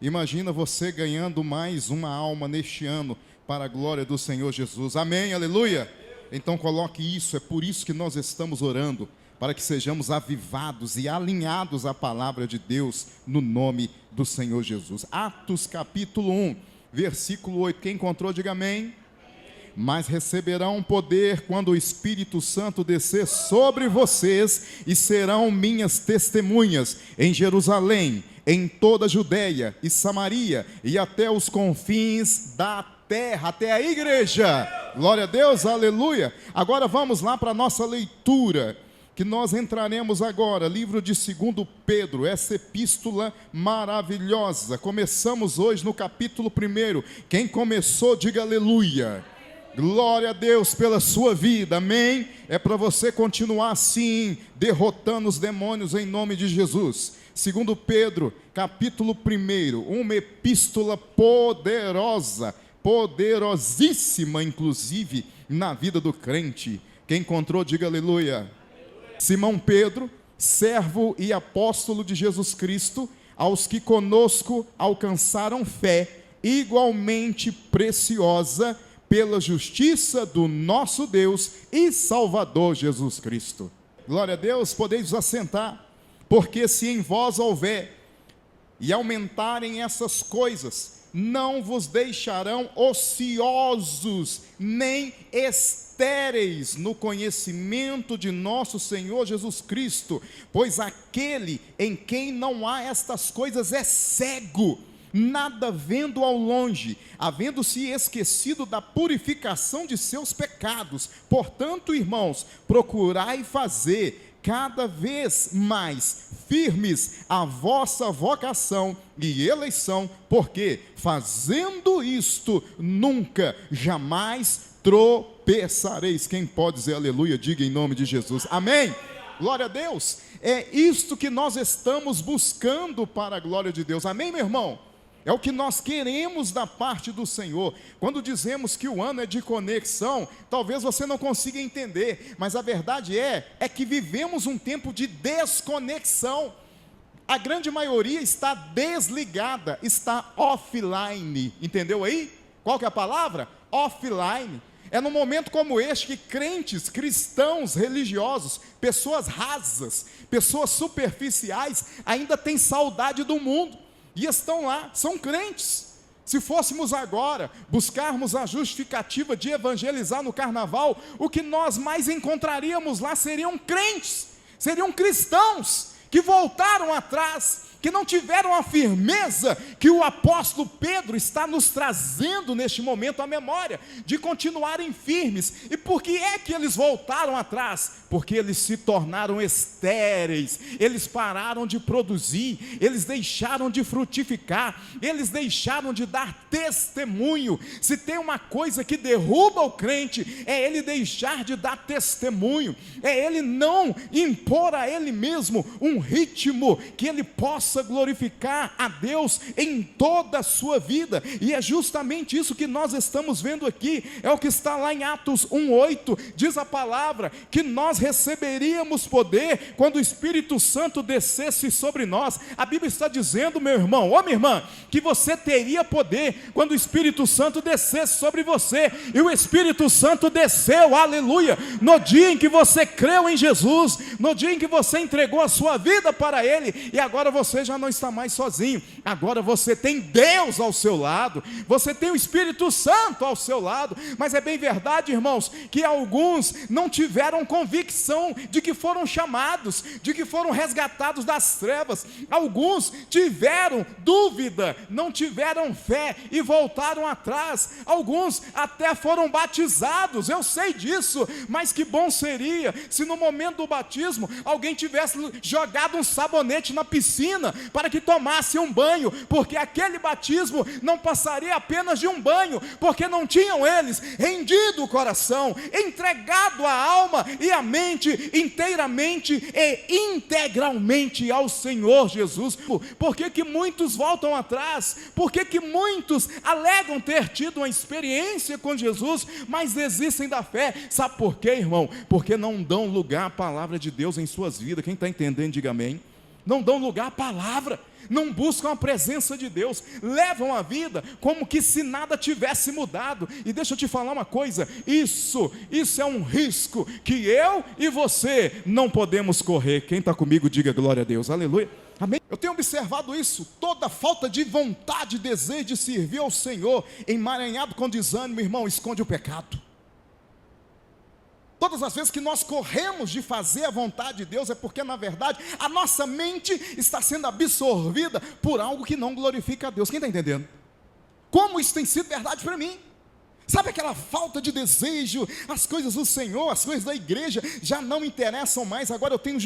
Imagina você ganhando mais uma alma neste ano para a glória do Senhor Jesus. Amém, aleluia. Então coloque isso, é por isso que nós estamos orando, para que sejamos avivados e alinhados à palavra de Deus no nome do Senhor Jesus. Atos capítulo 1, versículo 8. Quem encontrou, diga amém. Mas receberão poder quando o Espírito Santo descer sobre vocês, e serão minhas testemunhas em Jerusalém, em toda a Judéia e Samaria e até os confins da terra. Até a igreja. Glória a Deus, aleluia. Agora vamos lá para a nossa leitura, que nós entraremos agora, livro de 2 Pedro, essa epístola maravilhosa. Começamos hoje no capítulo 1. Quem começou, diga aleluia. Glória a Deus pela sua vida, amém? É para você continuar assim, derrotando os demônios em nome de Jesus. 2 Pedro, capítulo 1, uma epístola poderosa, poderosíssima inclusive na vida do crente. Quem encontrou, diga aleluia. Simão Pedro, servo e apóstolo de Jesus Cristo, aos que conosco alcançaram fé igualmente preciosa pela justiça do nosso Deus e Salvador Jesus Cristo. Glória a Deus, podeis assentar, porque se em vós houver e aumentarem essas coisas, não vos deixarão ociosos, nem estéreis no conhecimento de nosso Senhor Jesus Cristo, pois aquele em quem não há estas coisas é cego, nada vendo ao longe, havendo-se esquecido da purificação de seus pecados. Portanto, irmãos, procurai fazer cada vez mais firmes a vossa vocação e eleição, porque fazendo isto, nunca, jamais tropeçareis. Quem pode dizer aleluia, diga em nome de Jesus, amém. Glória a Deus, é isto que nós estamos buscando para a glória de Deus, amém, meu irmão? É o que nós queremos da parte do Senhor. Quando dizemos que o ano é de conexão, talvez você não consiga entender, mas a verdade é que vivemos um tempo de desconexão. A grande maioria está desligada, está offline, entendeu aí? Qual que é a palavra? Offline. É num momento como este que crentes, cristãos, religiosos, pessoas rasas, pessoas superficiais, ainda têm saudade do mundo. E estão lá, são crentes. Se fôssemos agora buscarmos a justificativa de evangelizar no carnaval, o que nós mais encontraríamos lá seriam crentes, seriam cristãos que voltaram atrás, que não tiveram a firmeza que o apóstolo Pedro está nos trazendo neste momento à memória, de continuarem firmes. E por que é que eles voltaram atrás? Porque eles se tornaram estéreis, eles pararam de produzir, eles deixaram de frutificar, eles deixaram de dar testemunho. Se tem uma coisa que derruba o crente, é ele deixar de dar testemunho, é ele não impor a ele mesmo um ritmo que ele possa glorificar a Deus em toda a sua vida. E é justamente isso que nós estamos vendo aqui, é o que está lá em Atos 1:8, diz a palavra que nós receberíamos poder quando o Espírito Santo descesse sobre nós. A Bíblia está dizendo, meu irmão, ó minha irmã, que você teria poder quando o Espírito Santo descesse sobre você, e o Espírito Santo desceu, aleluia, no dia em que você creu em Jesus, no dia em que você entregou a sua vida para Ele, e agora você já não está mais sozinho, agora você tem Deus ao seu lado, você tem o Espírito Santo ao seu lado. Mas é bem verdade, irmãos, que alguns não tiveram convicção de que foram chamados, de que foram resgatados das trevas. Alguns tiveram dúvida, não tiveram fé e voltaram atrás. Alguns até foram batizados, eu sei disso, mas que bom seria se no momento do batismo alguém tivesse jogado um sabonete na piscina para que tomasse um banho, porque aquele batismo não passaria apenas de um banho, porque não tinham eles rendido o coração, entregado a alma e a mente inteiramente e integralmente ao Senhor Jesus. Por que que muitos voltam atrás? Por que que muitos alegam ter tido uma experiência com Jesus, mas desistem da fé? Sabe por quê, irmão? Porque não dão lugar à palavra de Deus em suas vidas. Quem está entendendo, diga amém. não dão lugar à palavra, não buscam a presença de Deus, levam a vida como que se nada tivesse mudado. E deixa eu te falar uma coisa, isso é um risco que eu e você não podemos correr. Quem está comigo, diga glória a Deus, aleluia, amém. Eu tenho observado isso, toda falta de vontade, desejo de servir ao Senhor, emaranhado com desânimo, irmão, esconde o pecado. Todas as vezes que nós corremos de fazer a vontade de Deus, é porque na verdade a nossa mente está sendo absorvida por algo que não glorifica a Deus. Quem está entendendo? Como isso tem sido verdade para mim? Sabe aquela falta de desejo, as coisas do Senhor, as coisas da igreja já não me interessam mais, agora eu tenho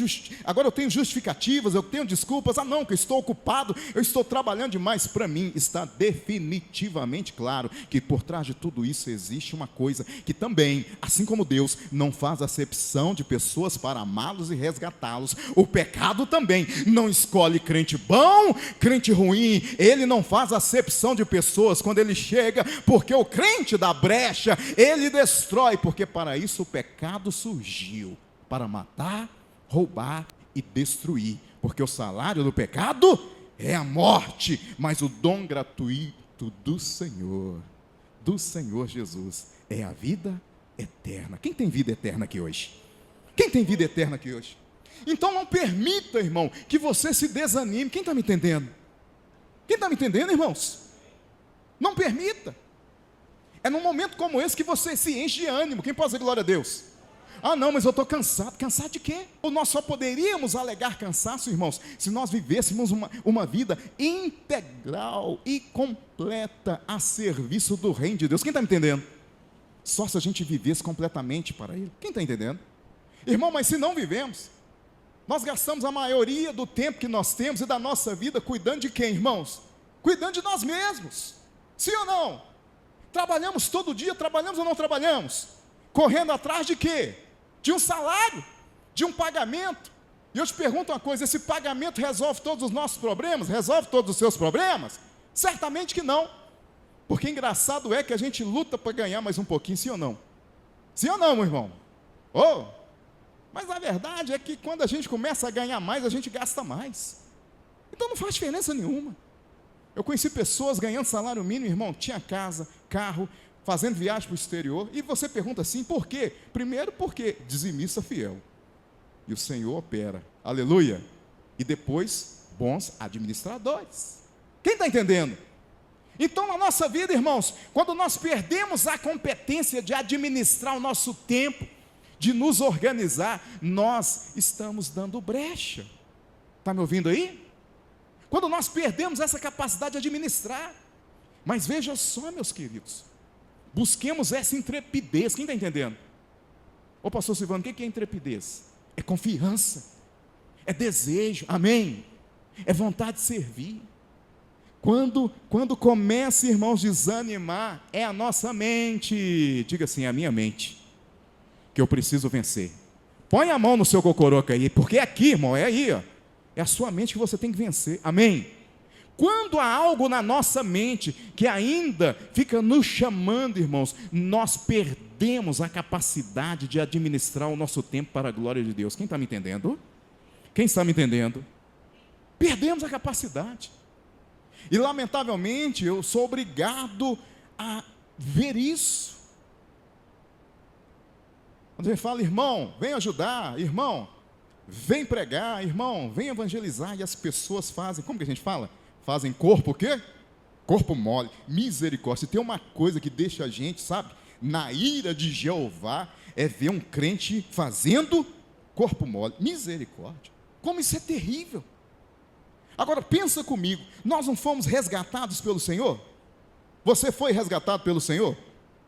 justificativas, eu tenho desculpas, não, que eu estou ocupado, eu estou trabalhando demais. Para mim está definitivamente claro que por trás de tudo isso existe uma coisa que também, assim como Deus não faz acepção de pessoas para amá-los e resgatá-los, o pecado também não escolhe crente bom, crente ruim, ele não faz acepção de pessoas quando ele chega, porque o crente da brecha, ele destrói, porque para isso o pecado surgiu, para matar, roubar e destruir, porque o salário do pecado é a morte, mas o dom gratuito do Senhor Jesus, é a vida eterna. Quem tem vida eterna aqui hoje? Quem tem vida eterna aqui hoje? Então não permita, irmão, que você se desanime. Quem está me entendendo? Quem está me entendendo, irmãos? Não permita. É num momento como esse que você se enche de ânimo. Quem pode dizer glória a Deus? Não, mas eu estou cansado. Cansado de quê? Ou nós só poderíamos alegar cansaço, irmãos, se nós vivêssemos uma vida integral e completa a serviço do reino de Deus. Quem está me entendendo? Só se a gente vivesse completamente para Ele. Quem está entendendo? Irmão, mas se não vivemos, nós gastamos a maioria do tempo que nós temos e da nossa vida cuidando de quem, irmãos? Cuidando de nós mesmos. Sim ou não? Trabalhamos todo dia, trabalhamos ou não trabalhamos? Correndo atrás de quê? De um salário, de um pagamento. E eu te pergunto uma coisa, esse pagamento resolve todos os nossos problemas? Resolve todos os seus problemas? Certamente que não. Porque engraçado é que a gente luta para ganhar mais um pouquinho, sim ou não? Sim ou não, meu irmão? Mas a verdade é que quando a gente começa a ganhar mais, a gente gasta mais. Então não faz diferença nenhuma. Eu conheci pessoas ganhando salário mínimo, irmão, tinha casa, carro, fazendo viagem para o exterior, e você pergunta assim, por quê? Primeiro porque dizimista fiel, e o Senhor opera, aleluia, e depois, bons administradores. Quem está entendendo? Então na nossa vida, irmãos, quando nós perdemos a competência de administrar o nosso tempo, de nos organizar, nós estamos dando brecha. Está me ouvindo aí? Quando nós perdemos essa capacidade de administrar. Mas veja só, meus queridos, busquemos essa intrepidez. Quem está entendendo? Pastor Silvano, o que é intrepidez? É confiança, é desejo, amém? É vontade de servir. Quando começa, irmãos, a desanimar, é a nossa mente, diga assim, a minha mente, que eu preciso vencer. Põe a mão no seu cocoroco aí, porque é aqui, irmão, é aí, ó. É a sua mente que você tem que vencer, amém? Quando há algo na nossa mente que ainda fica nos chamando, irmãos, nós perdemos a capacidade de administrar o nosso tempo para a glória de Deus. Quem está me entendendo? Quem está me entendendo? Perdemos a capacidade. E lamentavelmente eu sou obrigado a ver isso. Quando ele fala, irmão, vem ajudar, irmão, vem pregar, irmão, vem evangelizar, e as pessoas fazem, como que a gente fala? Fazem corpo o quê? Corpo mole, misericórdia. Se tem uma coisa que deixa a gente, sabe, na ira de Jeová, é ver um crente fazendo corpo mole, misericórdia. Como isso é terrível. Agora pensa comigo, nós não fomos resgatados pelo Senhor? Você foi resgatado pelo Senhor?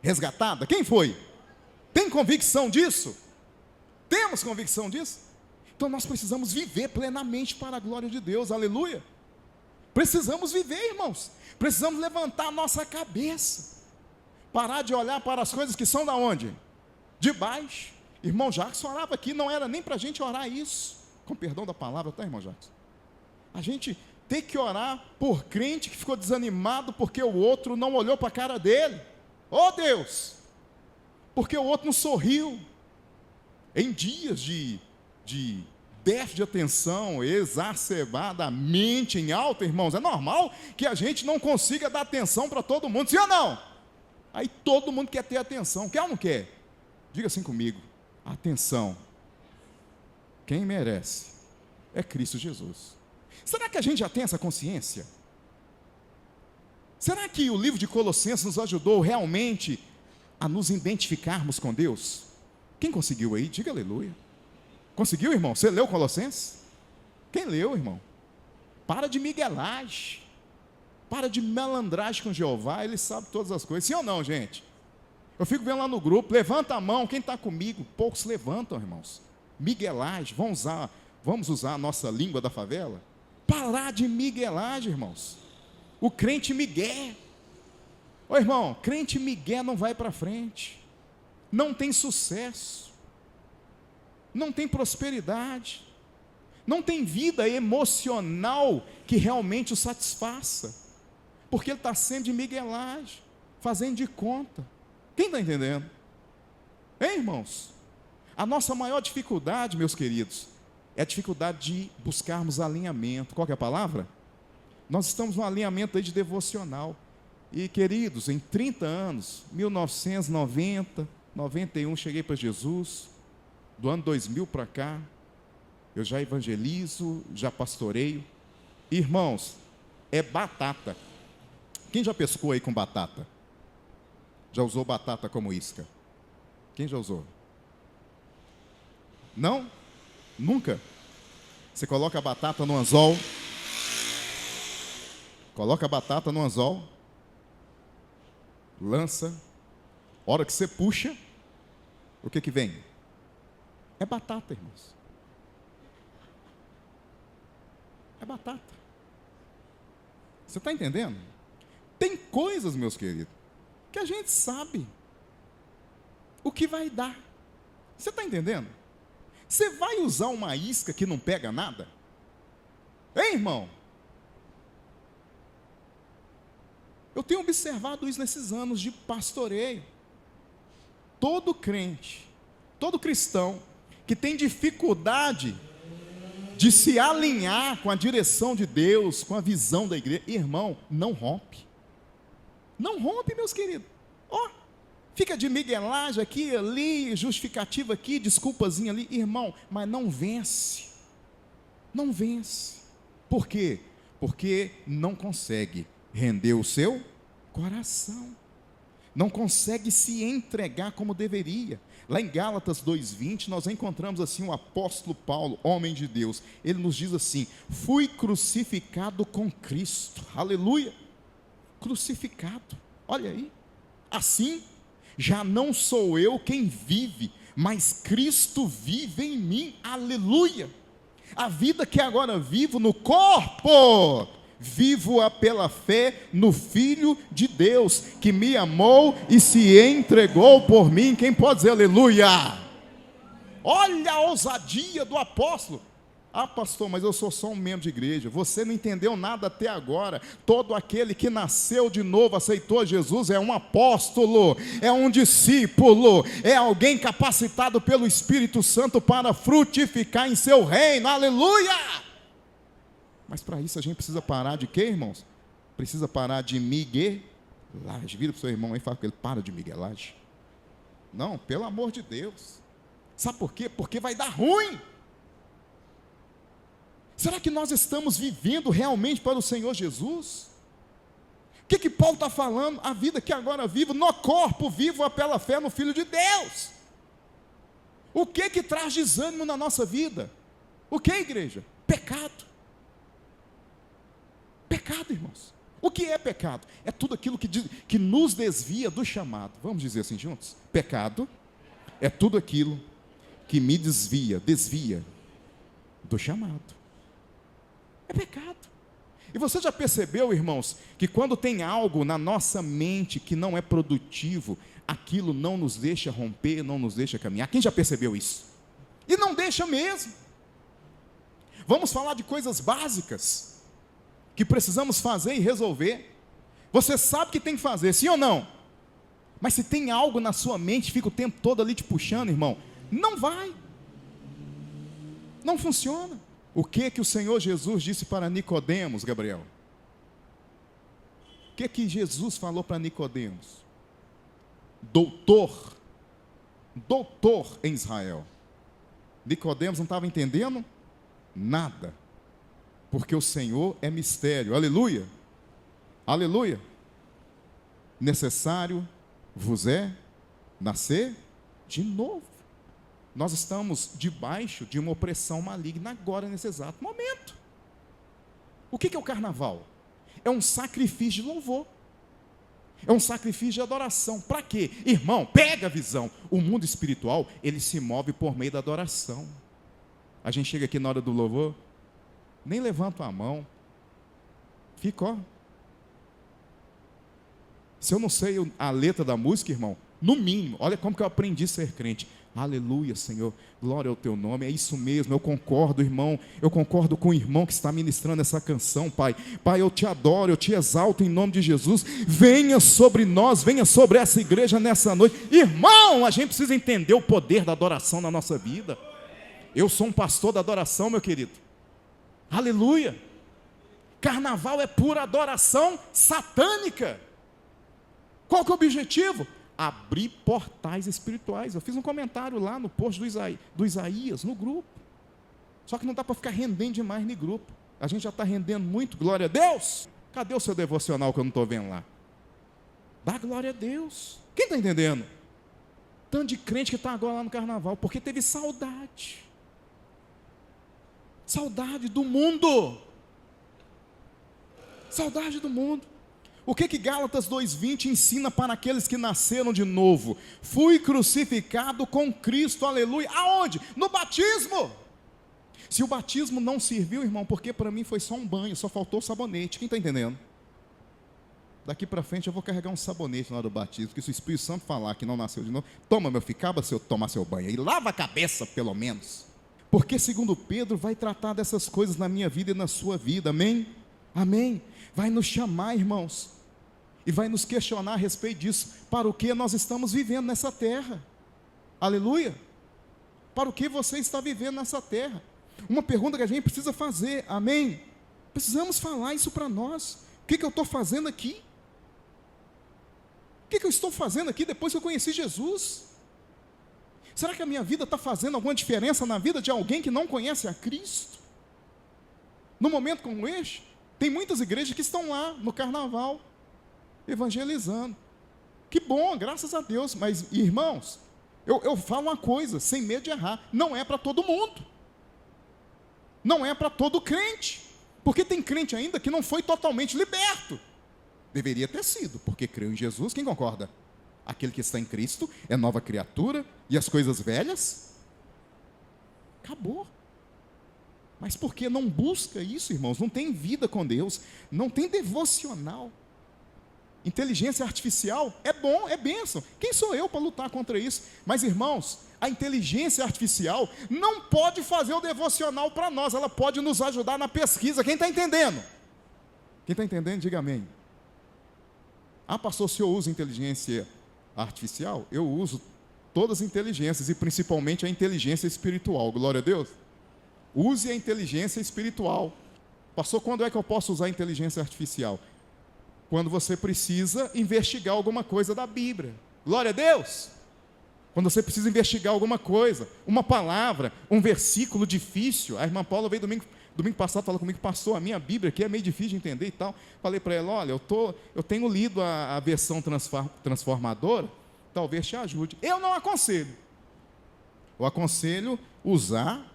Resgatada? Quem foi? Tem convicção disso? Temos convicção disso? Então nós precisamos viver plenamente para a glória de Deus, aleluia. Precisamos viver, irmãos. Precisamos levantar a nossa cabeça. Parar de olhar para as coisas que são da onde? De baixo. Irmão Jacques orava aqui, não era nem para a gente orar isso. Com perdão da palavra, tá, irmão Jacques? A gente tem que orar por crente que ficou desanimado porque o outro não olhou para a cara dele. Deus! Porque o outro não sorriu. Em dias de déficit de atenção exacerbada, a mente em alta, irmãos, é normal que a gente não consiga dar atenção para todo mundo, sim ou não? Aí todo mundo quer ter atenção, quer ou não quer? Diga assim comigo, atenção, quem merece é Cristo Jesus. Será que a gente já tem essa consciência? Será que o livro de Colossenses nos ajudou realmente a nos identificarmos com Deus? Quem conseguiu aí? Diga aleluia. Conseguiu, irmão? Você leu Colossenses? Quem leu, irmão? Para de miguelagem. Para de malandragem com Jeová. Ele sabe todas as coisas. Sim ou não, gente? Eu fico vendo lá no grupo. Levanta a mão. Quem está comigo? Poucos levantam, irmãos. Miguelagem. Vamos usar a nossa língua da favela? Parar de miguelagem, irmãos. O crente migué. Ô irmão, crente migué não vai para frente. Não tem sucesso. Não tem prosperidade, não tem vida emocional que realmente o satisfaça, porque ele está sendo de miguelagem, fazendo de conta. Quem está entendendo? Hein, irmãos? A nossa maior dificuldade, meus queridos, é a dificuldade de buscarmos alinhamento. Qual que é a palavra? Nós estamos num alinhamento aí de devocional. E, queridos, em 30 anos, 1990, 91, cheguei para Jesus. Do ano 2000 para cá, eu já evangelizo, já pastoreio. Irmãos, é batata. Quem já pescou aí com batata? Já usou batata como isca? Quem já usou? Não? Nunca? Você coloca a batata no anzol. Coloca a batata no anzol. Lança. Hora que você puxa, o que vem? É batata, irmãos. É batata. Você está entendendo? Tem coisas, meus queridos, que a gente sabe o que vai dar. Você está entendendo? Você vai usar uma isca que não pega nada? Hein, irmão? Eu tenho observado isso nesses anos de pastoreio. Todo crente, todo cristão que tem dificuldade de se alinhar com a direção de Deus, com a visão da igreja, irmão, não rompe. Não rompe, meus queridos. Ó, fica de miguelagem aqui, ali, justificativa aqui, desculpazinha ali, irmão, mas não vence. Não vence. Por quê? Porque não consegue render o seu coração. Não consegue se entregar como deveria. Lá em Gálatas 2:20, nós encontramos assim o apóstolo Paulo, homem de Deus. Ele nos diz assim: fui crucificado com Cristo. Aleluia. Crucificado. Olha aí. Assim, já não sou eu quem vive, mas Cristo vive em mim. Aleluia. A vida que agora vivo no corpo, vivo-a pela fé no Filho de Deus, que me amou e se entregou por mim. Quem pode dizer aleluia? Olha a ousadia do apóstolo. Ah, pastor, mas eu sou só um membro de igreja. Você não entendeu nada até agora. Todo aquele que nasceu de novo, aceitou Jesus, é um apóstolo, é um discípulo, é alguém capacitado pelo Espírito Santo para frutificar em seu reino. Aleluia! Mas para isso a gente precisa parar de quê, irmãos? Precisa parar de miguelagem. Vira para o seu irmão aí e fala com ele: para de miguelagem. Não, pelo amor de Deus. Sabe por quê? Porque vai dar ruim. Será que nós estamos vivendo realmente para o Senhor Jesus? O que Paulo está falando? A vida que agora vivo, no corpo vivo pela fé no Filho de Deus. O que traz desânimo na nossa vida? O que, igreja? Pecado. Pecado, irmãos. O que é pecado? É tudo aquilo que nos desvia do chamado. Vamos dizer assim juntos? Pecado é tudo aquilo que me desvia do chamado. É pecado. E você já percebeu, irmãos, que quando tem algo na nossa mente que não é produtivo, aquilo não nos deixa romper, não nos deixa caminhar? Quem já percebeu isso? E não deixa mesmo. Vamos falar de coisas básicas que precisamos fazer e resolver. Você sabe que tem que fazer, sim ou não? Mas se tem algo na sua mente, fica o tempo todo ali te puxando, irmão, não vai. Não funciona. O que o Senhor Jesus disse para Nicodemos, Gabriel? O que Jesus falou para Nicodemos? Doutor em Israel. Nicodemos não estava entendendo nada, porque o Senhor é mistério. Aleluia, aleluia. Necessário vos é nascer de novo. Nós estamos debaixo de uma opressão maligna agora, nesse exato momento. O que é o carnaval? É um sacrifício de louvor. É um sacrifício de adoração. Para quê? Irmão, pega a visão. O mundo espiritual, ele se move por meio da adoração. A gente chega aqui na hora do louvor, nem levanta a mão. Fica, ó. Se eu não sei a letra da música, irmão, no mínimo, olha como que eu aprendi a ser crente. Aleluia, Senhor, glória ao teu nome. É isso mesmo, eu concordo, irmão. Eu concordo com o irmão que está ministrando essa canção, Pai. Pai, eu te adoro, eu te exalto em nome de Jesus. Venha sobre nós, venha sobre essa igreja nessa noite. Irmão, a gente precisa entender o poder da adoração na nossa vida. Eu sou um pastor da adoração, meu querido. Aleluia. Carnaval é pura adoração satânica. Qual que é o objetivo? Abrir portais espirituais. Eu fiz um comentário lá no post do Isaías, no grupo. Só que não dá para ficar rendendo demais no grupo. A gente já está rendendo muito, glória a Deus. Cadê o seu devocional que eu não estou vendo lá? Dá glória a Deus. Quem está entendendo? Tanto de crente que está agora lá no carnaval, porque teve saudade. Saudade do mundo. Saudade do mundo. O que Gálatas 2:20 ensina para aqueles que nasceram de novo? Fui crucificado com Cristo, aleluia. Aonde? No batismo. Se o batismo não serviu, irmão, porque para mim foi só um banho, só faltou o sabonete. Quem está entendendo? Daqui para frente eu vou carregar um sabonete na hora do batismo, porque se o Espírito Santo falar que não nasceu de novo, toma meu filho, acaba se eu tomar seu banho aí, lava a cabeça pelo menos. Porque segundo Pedro vai tratar dessas coisas na minha vida e na sua vida, amém? Amém? Vai nos chamar, irmãos, e vai nos questionar a respeito disso. Para o que nós estamos vivendo nessa terra? Aleluia. Para o que você está vivendo nessa terra? Uma pergunta que a gente precisa fazer, amém? Precisamos falar isso para nós. O que eu estou fazendo aqui? O que eu estou fazendo aqui depois que eu conheci Jesus? Será que a minha vida está fazendo alguma diferença na vida de alguém que não conhece a Cristo? No momento como este, tem muitas igrejas que estão lá no carnaval, evangelizando. Que bom, graças a Deus. Mas, irmãos, eu falo uma coisa, sem medo de errar, não é para todo mundo. Não é para todo crente. Porque tem crente ainda que não foi totalmente liberto. Deveria ter sido, porque creu em Jesus. Quem concorda? Aquele que está em Cristo é nova criatura, e as coisas velhas acabou. Mas porque não busca isso, irmãos, não tem vida com Deus, não tem devocional. Inteligência artificial é bom, é bênção. Quem sou eu para lutar contra isso? Mas, irmãos, a inteligência artificial não pode fazer o devocional para nós, ela pode nos ajudar na pesquisa. Quem está entendendo? Quem está entendendo, diga amém. Ah, pastor, se eu uso inteligência artificial, eu uso todas as inteligências, e principalmente a inteligência espiritual, glória a Deus. Use a inteligência espiritual. Pastor, quando é que eu posso usar a inteligência artificial? Quando você precisa investigar alguma coisa da Bíblia. Glória a Deus! Quando você precisa investigar alguma coisa, uma palavra, um versículo difícil. A irmã Paula veio domingo passado, falou comigo, pastor, a minha Bíblia aqui é meio difícil de entender e tal. Falei para ela, olha, eu tenho lido a versão transformadora, talvez te ajude. Eu não aconselho. Eu aconselho usar,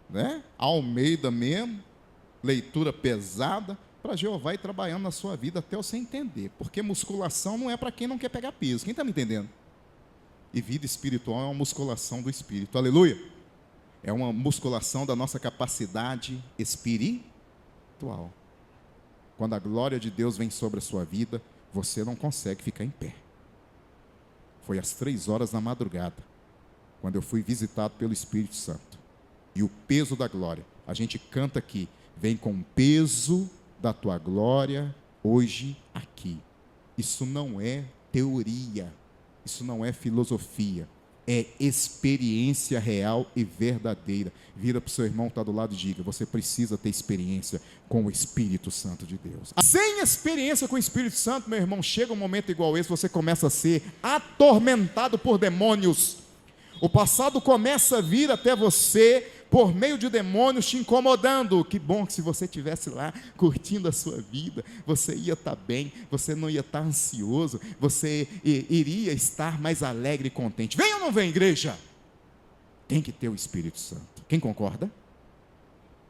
né, Almeida mesmo, leitura pesada, para Jeová ir trabalhando na sua vida até você entender. Porque musculação não é para quem não quer pegar peso. Quem está me entendendo? E vida espiritual é uma musculação do espírito. Aleluia! É uma musculação da nossa capacidade espiritual. Quando a glória de Deus vem sobre a sua vida, você não consegue ficar em pé. Foi às 3h da madrugada, quando eu fui visitado pelo Espírito Santo. E o peso da glória, a gente canta aqui, vem com o peso da tua glória hoje aqui. Isso não é teoria, isso não é filosofia, é experiência real e verdadeira. Vira para o seu irmão que está do lado e diga: você precisa ter experiência com o Espírito Santo de Deus. Sem experiência com o Espírito Santo, meu irmão, chega um momento igual esse, você começa a ser atormentado por demônios. O passado começa a vir até você por meio de demônios te incomodando. Que bom que se você estivesse lá curtindo a sua vida, você ia estar bem, você não ia estar ansioso, você iria estar mais alegre e contente. Vem ou não vem, igreja? Tem que ter o Espírito Santo. Quem concorda?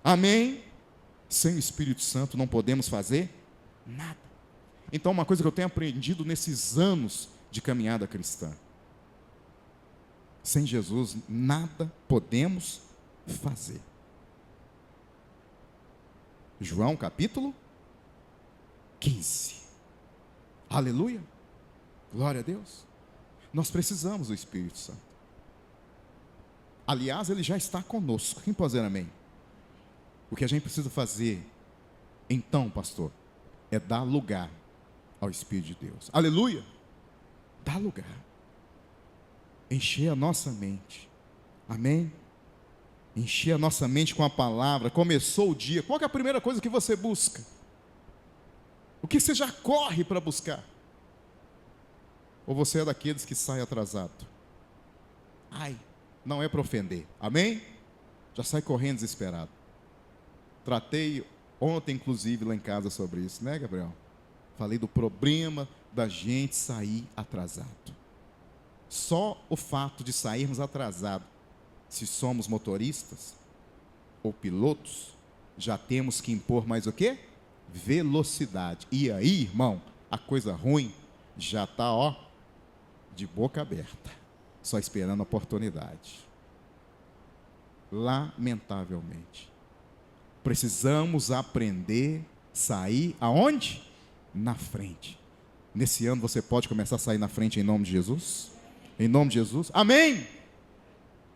Amém? Sem o Espírito Santo não podemos fazer nada. Então, uma coisa que eu tenho aprendido nesses anos de caminhada cristã: sem Jesus nada podemos fazer. João capítulo 15. Aleluia. Glória a Deus. Nós precisamos do Espírito Santo. Aliás, ele já está conosco. Quem pode dizer amém? O que a gente precisa fazer, então, pastor, é dar lugar ao Espírito de Deus. Aleluia. Dar lugar. Encher a nossa mente. Amém? Encher a nossa mente com a palavra. Começou o dia. Qual é a primeira coisa que você busca? O que você já corre para buscar? Ou você é daqueles que sai atrasado? Ai, não é para ofender. Amém? Já sai correndo desesperado. Tratei ontem, inclusive, lá em casa sobre isso, né, Gabriel? Falei do problema da gente sair atrasado. Só o fato de sairmos atrasados, se somos motoristas ou pilotos, já temos que impor mais o quê? Velocidade. E aí, irmão, a coisa ruim já está, de boca aberta, só esperando a oportunidade. Lamentavelmente, precisamos aprender a sair aonde? Na frente. Nesse ano você pode começar a sair na frente em nome de Jesus? Em nome de Jesus? Amém!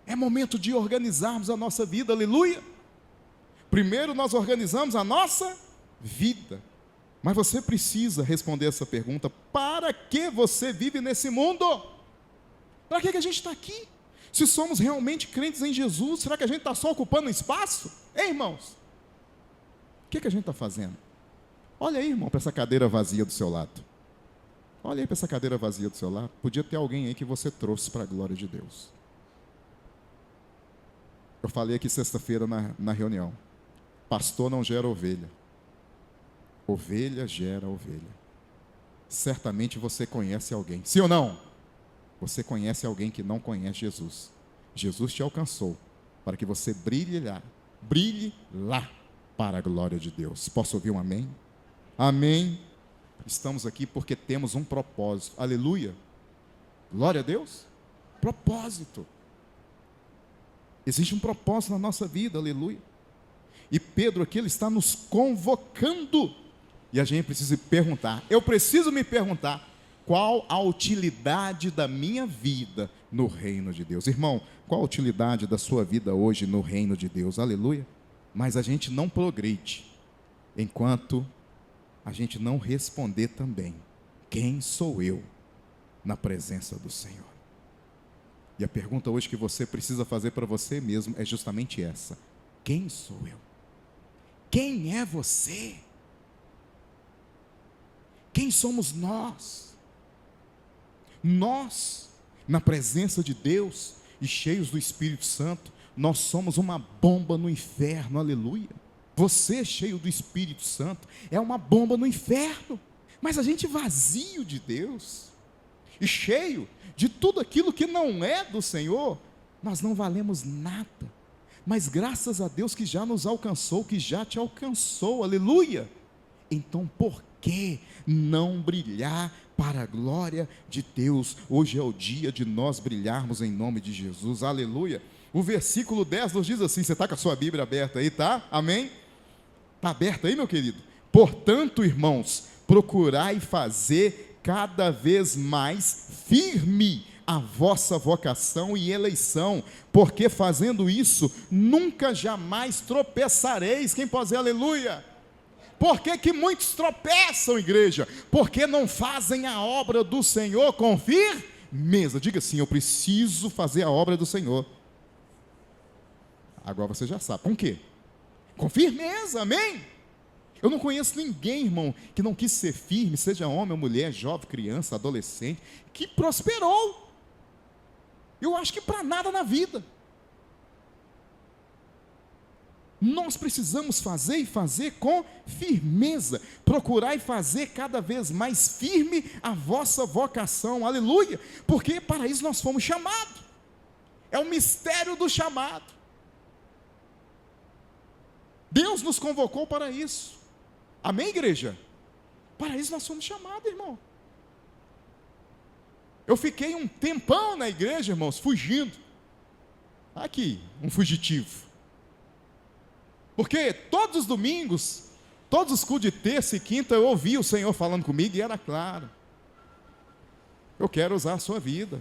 É momento de organizarmos a nossa vida, aleluia! Primeiro nós organizamos a nossa vida. Mas você precisa responder essa pergunta: para que você vive nesse mundo? Para que a gente está aqui? Se somos realmente crentes em Jesus, será que a gente está só ocupando espaço? Hein, irmãos? O que a gente está fazendo? Olha aí, irmão, para essa cadeira vazia do seu lado. Olha aí para essa cadeira vazia do seu lado. Podia ter alguém aí que você trouxe para a glória de Deus. Eu falei aqui sexta-feira na reunião: pastor não gera ovelha, ovelha gera ovelha. Certamente você conhece alguém, sim ou não? Você conhece alguém que não conhece Jesus. Jesus te alcançou para que você brilhe lá para a glória de Deus. Posso ouvir um amém? Amém. Estamos aqui porque temos um propósito. Aleluia. Glória a Deus. Propósito. Existe um propósito na nossa vida, aleluia. E Pedro aqui, ele está nos convocando. E a gente precisa perguntar, eu preciso me perguntar, qual a utilidade da minha vida no reino de Deus? Irmão, qual a utilidade da sua vida hoje no reino de Deus? Aleluia. Mas a gente não progride enquanto a gente não responder também: quem sou eu na presença do Senhor? E a pergunta hoje que você precisa fazer para você mesmo é justamente essa: quem sou eu? Quem é você? Quem somos nós? Nós, na presença de Deus e cheios do Espírito Santo, nós somos uma bomba no inferno, aleluia. Você, cheio do Espírito Santo, é uma bomba no inferno. Mas a gente vazio de Deus e cheio de tudo aquilo que não é do Senhor, nós não valemos nada. Mas graças a Deus que já nos alcançou, que já te alcançou, aleluia. Então por que não brilhar para a glória de Deus? Hoje é o dia de nós brilharmos em nome de Jesus, aleluia. O versículo 10 nos diz assim, você está com a sua Bíblia aberta aí, tá? Amém? Está aberta aí, meu querido? Portanto, irmãos, procurai fazer cada vez mais firme a vossa vocação e eleição, porque fazendo isso, nunca jamais tropeçareis. Quem pode dizer aleluia? Por que muitos tropeçam, igreja? Porque não fazem a obra do Senhor com firmeza. firmeza. Diga assim: eu preciso fazer a obra do Senhor. Agora você já sabe. Com o quê? Com firmeza, amém? Eu não conheço ninguém, irmão, que não quis ser firme, seja homem ou mulher, jovem, criança, adolescente, que prosperou. Eu acho que para nada na vida. Nós precisamos fazer e fazer com firmeza, procurar e fazer cada vez mais firme a vossa vocação, aleluia, porque para isso nós fomos chamados, é o mistério do chamado. Deus nos convocou para isso, amém, igreja? Para isso nós fomos chamados, irmão. Eu fiquei um tempão na igreja, irmãos, fugindo, aqui, um fugitivo. Porque todos os domingos, todos os cultos de terça e quinta, eu ouvia o Senhor falando comigo e era claro: eu quero usar a sua vida,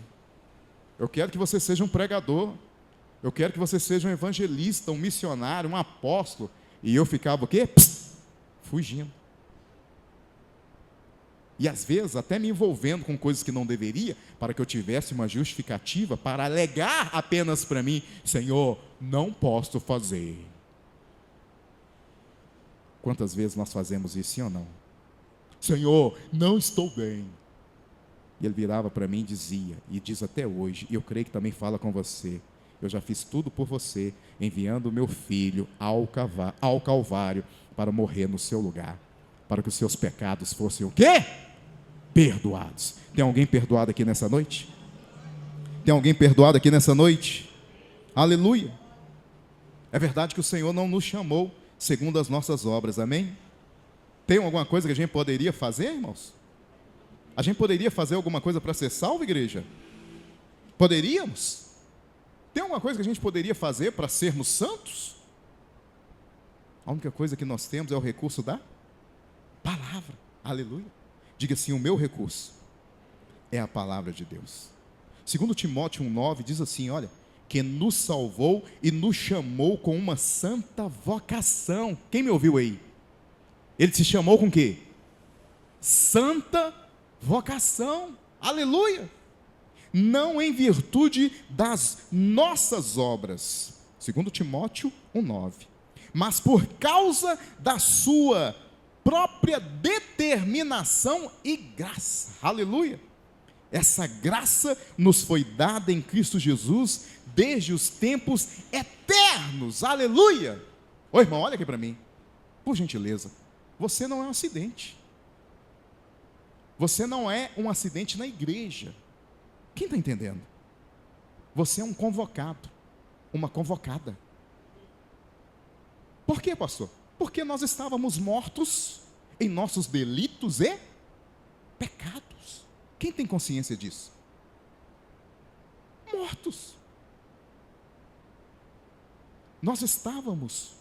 eu quero que você seja um pregador, eu quero que você seja um evangelista, um missionário, um apóstolo. E eu ficava o quê? Fugindo. E às vezes até me envolvendo com coisas que não deveria, para que eu tivesse uma justificativa para alegar apenas para mim: Senhor, não posso fazer. Quantas vezes nós fazemos isso, sim ou não? Senhor, não estou bem. E ele virava para mim e dizia, e diz até hoje, e eu creio que também fala com você: eu já fiz tudo por você, enviando o meu filho ao Calvário para morrer no seu lugar, para que os seus pecados fossem o quê? Perdoados. Tem alguém perdoado aqui nessa noite? Tem alguém perdoado aqui nessa noite? Aleluia. É verdade que o Senhor não nos chamou segundo as nossas obras, amém? Tem alguma coisa que a gente poderia fazer, irmãos? A gente poderia fazer alguma coisa para ser salvo, igreja? Poderíamos? Tem alguma coisa que a gente poderia fazer para sermos santos? A única coisa que nós temos é o recurso da palavra, aleluia. Diga assim: o meu recurso é a palavra de Deus. Segundo Timóteo 1,9 diz assim, olha: que nos salvou e nos chamou com uma santa vocação. Quem me ouviu aí? Ele se chamou com o quê? Santa vocação, aleluia. Não em virtude das nossas obras, segundo Timóteo 1,9, mas por causa da sua própria determinação e graça, aleluia. Essa graça nos foi dada em Cristo Jesus desde os tempos eternos, aleluia. Ô irmão, olha aqui para mim, por gentileza. Você não é um acidente. Você não é um acidente na igreja. Quem está entendendo? Você é um convocado, uma convocada. Por quê, pastor? Porque nós estávamos mortos em nossos delitos e pecados. Quem tem consciência disso? Mortos. Nós estávamos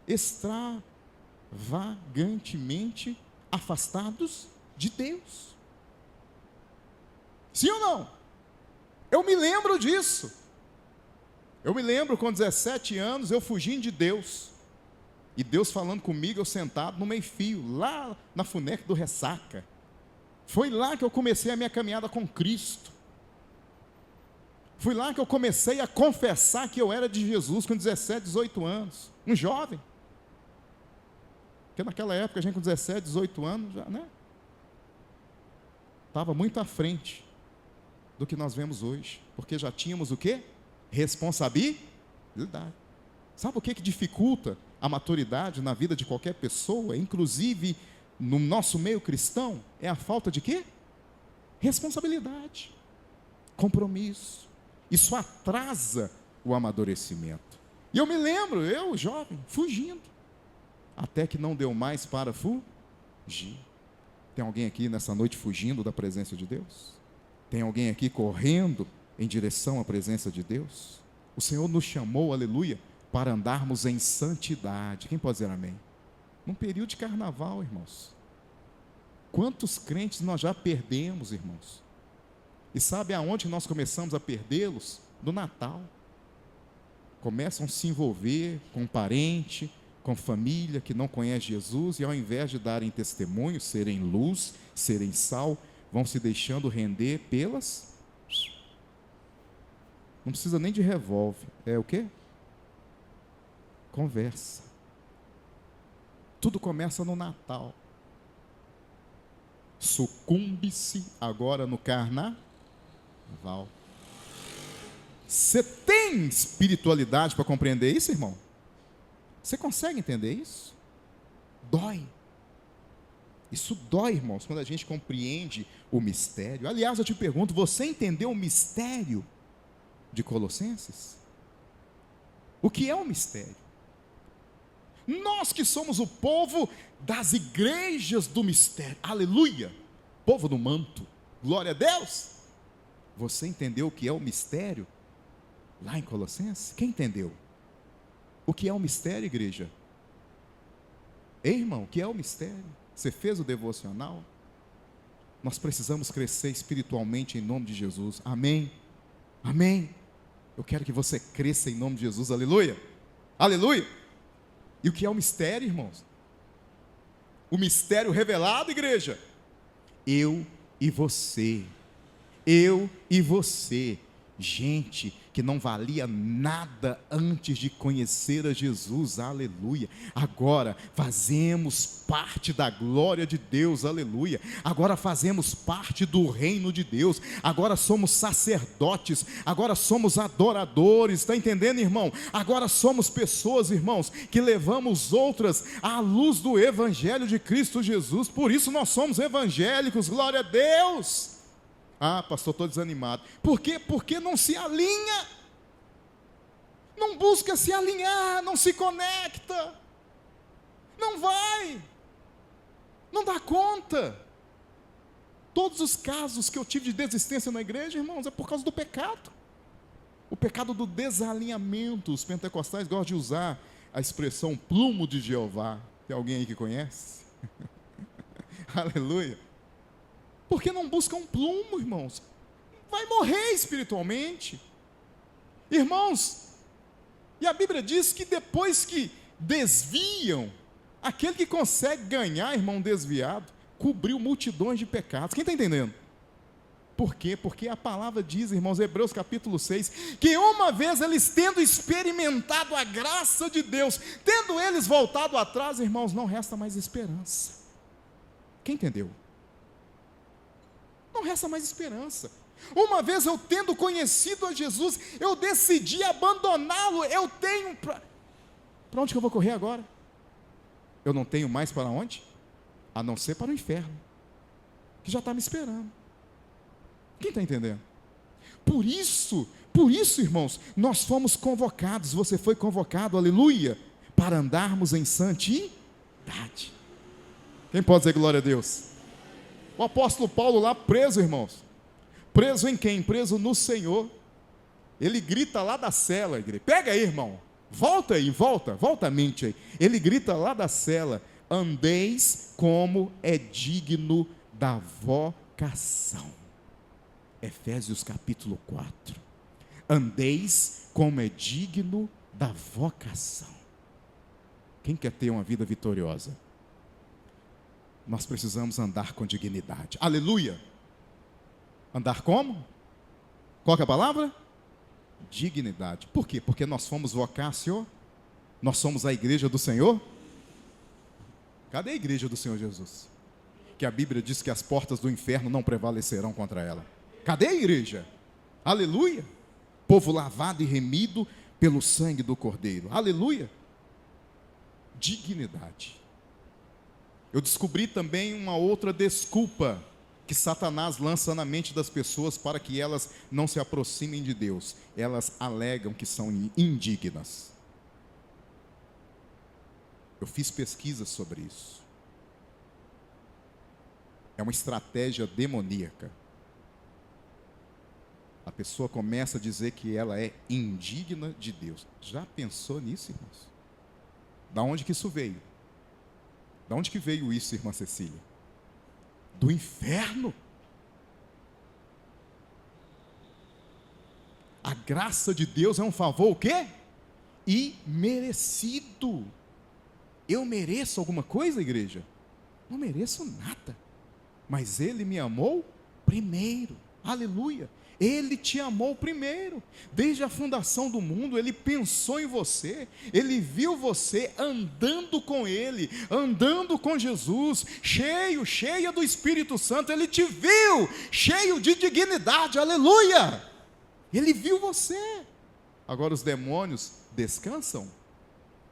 extravagantemente afastados de Deus. Sim ou não? Eu me lembro disso. Eu me lembro com 17 anos, eu fugindo de Deus. E Deus falando comigo, eu sentado no meio-fio, lá na Funec do Ressaca. Foi lá que eu comecei a minha caminhada com Cristo. Foi lá que eu comecei a confessar que eu era de Jesus com 17, 18 anos. Um jovem. Porque naquela época, a gente com 17, 18 anos, já, né? Estava muito à frente do que nós vemos hoje. Porque já tínhamos o quê? Responsabilidade. Sabe o que dificulta a maturidade na vida de qualquer pessoa, inclusive no nosso meio cristão? É a falta de quê? Responsabilidade, compromisso. Isso atrasa o amadurecimento. E eu me lembro, eu jovem, fugindo, até que não deu mais para fugir. Tem alguém aqui nessa noite fugindo da presença de Deus? Tem alguém aqui correndo em direção à presença de Deus? O Senhor nos chamou, aleluia, para andarmos em santidade. Quem pode dizer amém? Num período de carnaval, irmãos. Quantos crentes nós já perdemos, irmãos? E sabe aonde nós começamos a perdê-los? No Natal. Começam a se envolver com parente, com família que não conhece Jesus, e ao invés de darem testemunho, serem luz, serem sal, vão se deixando render pelas Não precisa nem de revólver. É o quê? Conversa. Tudo começa no Natal. Sucumbe-se agora no carnaval. Você tem espiritualidade para compreender isso, irmão? Você consegue entender isso? Dói. Isso dói, irmãos, quando a gente compreende o mistério. Aliás, eu te pergunto, você entendeu o mistério de Colossenses? O que é o mistério? Nós que somos o povo das igrejas do mistério, aleluia, povo do manto, glória a Deus. Você entendeu o que é o mistério? Lá em Colossenses, quem entendeu? O que é o mistério, igreja? Ei, irmão, o que é o mistério? Você fez o devocional? Nós precisamos crescer espiritualmente em nome de Jesus, amém? Amém? Eu quero que você cresça em nome de Jesus, aleluia, aleluia. E o que é o mistério, irmãos? O mistério revelado, igreja. Eu e você. Eu e você. Gente que não valia nada antes de conhecer a Jesus, aleluia. Agora fazemos parte da glória de Deus, aleluia. Agora fazemos parte do reino de Deus. Agora somos sacerdotes. Agora somos adoradores. Está entendendo, irmão? Agora somos pessoas, irmãos, que levamos outras à luz do evangelho de Cristo Jesus. Por isso nós somos evangélicos, glória a Deus. Ah, pastor, estou desanimado. Por quê? Porque não se alinha. Não busca se alinhar, não se conecta. Não vai. Não dá conta. Todos os casos que eu tive de desistência na igreja, irmãos, é por causa do pecado. O pecado do desalinhamento. Os pentecostais gostam de usar a expressão plumo de Jeová. Tem alguém aí que conhece? Aleluia. Porque não busca um plumo, irmãos. Vai morrer espiritualmente. Irmãos, e a Bíblia diz que depois que desviam, aquele que consegue ganhar, irmão, desviado, cobriu multidões de pecados. Quem está entendendo? Por quê? Porque a palavra diz, irmãos, Hebreus capítulo 6, que uma vez eles tendo experimentado a graça de Deus, tendo eles voltado atrás, irmãos, não resta mais esperança. Quem entendeu? Não resta mais esperança. Uma vez eu tendo conhecido a Jesus, eu decidi abandoná-lo. Eu tenho para onde que eu vou correr agora? Eu não tenho mais para onde? A não ser para o inferno, que já está me esperando. Quem está entendendo? Por isso, irmãos, nós fomos convocados. Você foi convocado, aleluia, para andarmos em santidade. Quem pode dizer glória a Deus? O apóstolo Paulo lá preso, irmãos. Preso em quem? Preso no Senhor. Ele grita lá da cela, igreja. Pega aí, irmão. Volta aí, volta a mente aí. Ele grita lá da cela: andeis como é digno da vocação. Efésios capítulo 4. Andeis como é digno da vocação. Quem quer ter uma vida vitoriosa? Nós precisamos andar com dignidade. Aleluia! Andar como? Qual que é a palavra? Dignidade. Por quê? Porque nós fomos vocatio, nós somos a igreja do Senhor. Cadê a igreja do Senhor Jesus? Que a Bíblia diz que as portas do inferno não prevalecerão contra ela. Cadê a igreja? Aleluia! Povo lavado e remido pelo sangue do Cordeiro. Aleluia! Dignidade. Eu descobri também uma outra desculpa que Satanás lança na mente das pessoas para que elas não se aproximem de Deus. Elas alegam que são indignas. Eu fiz pesquisas sobre isso. É uma estratégia demoníaca. A pessoa começa a dizer que ela é indigna de Deus. Já pensou nisso, irmãos? Da onde que isso veio? Da onde que veio isso, irmã Cecília? Do inferno. A graça de Deus é um favor o quê? Imerecido. Eu mereço alguma coisa, igreja? Não mereço nada. Mas Ele me amou primeiro. Aleluia. Ele te amou primeiro, desde a fundação do mundo. Ele pensou em você, Ele viu você andando com Ele, andando com Jesus, cheia do Espírito Santo. Ele te viu, cheio de dignidade, aleluia, Ele viu você. Agora os demônios descansam?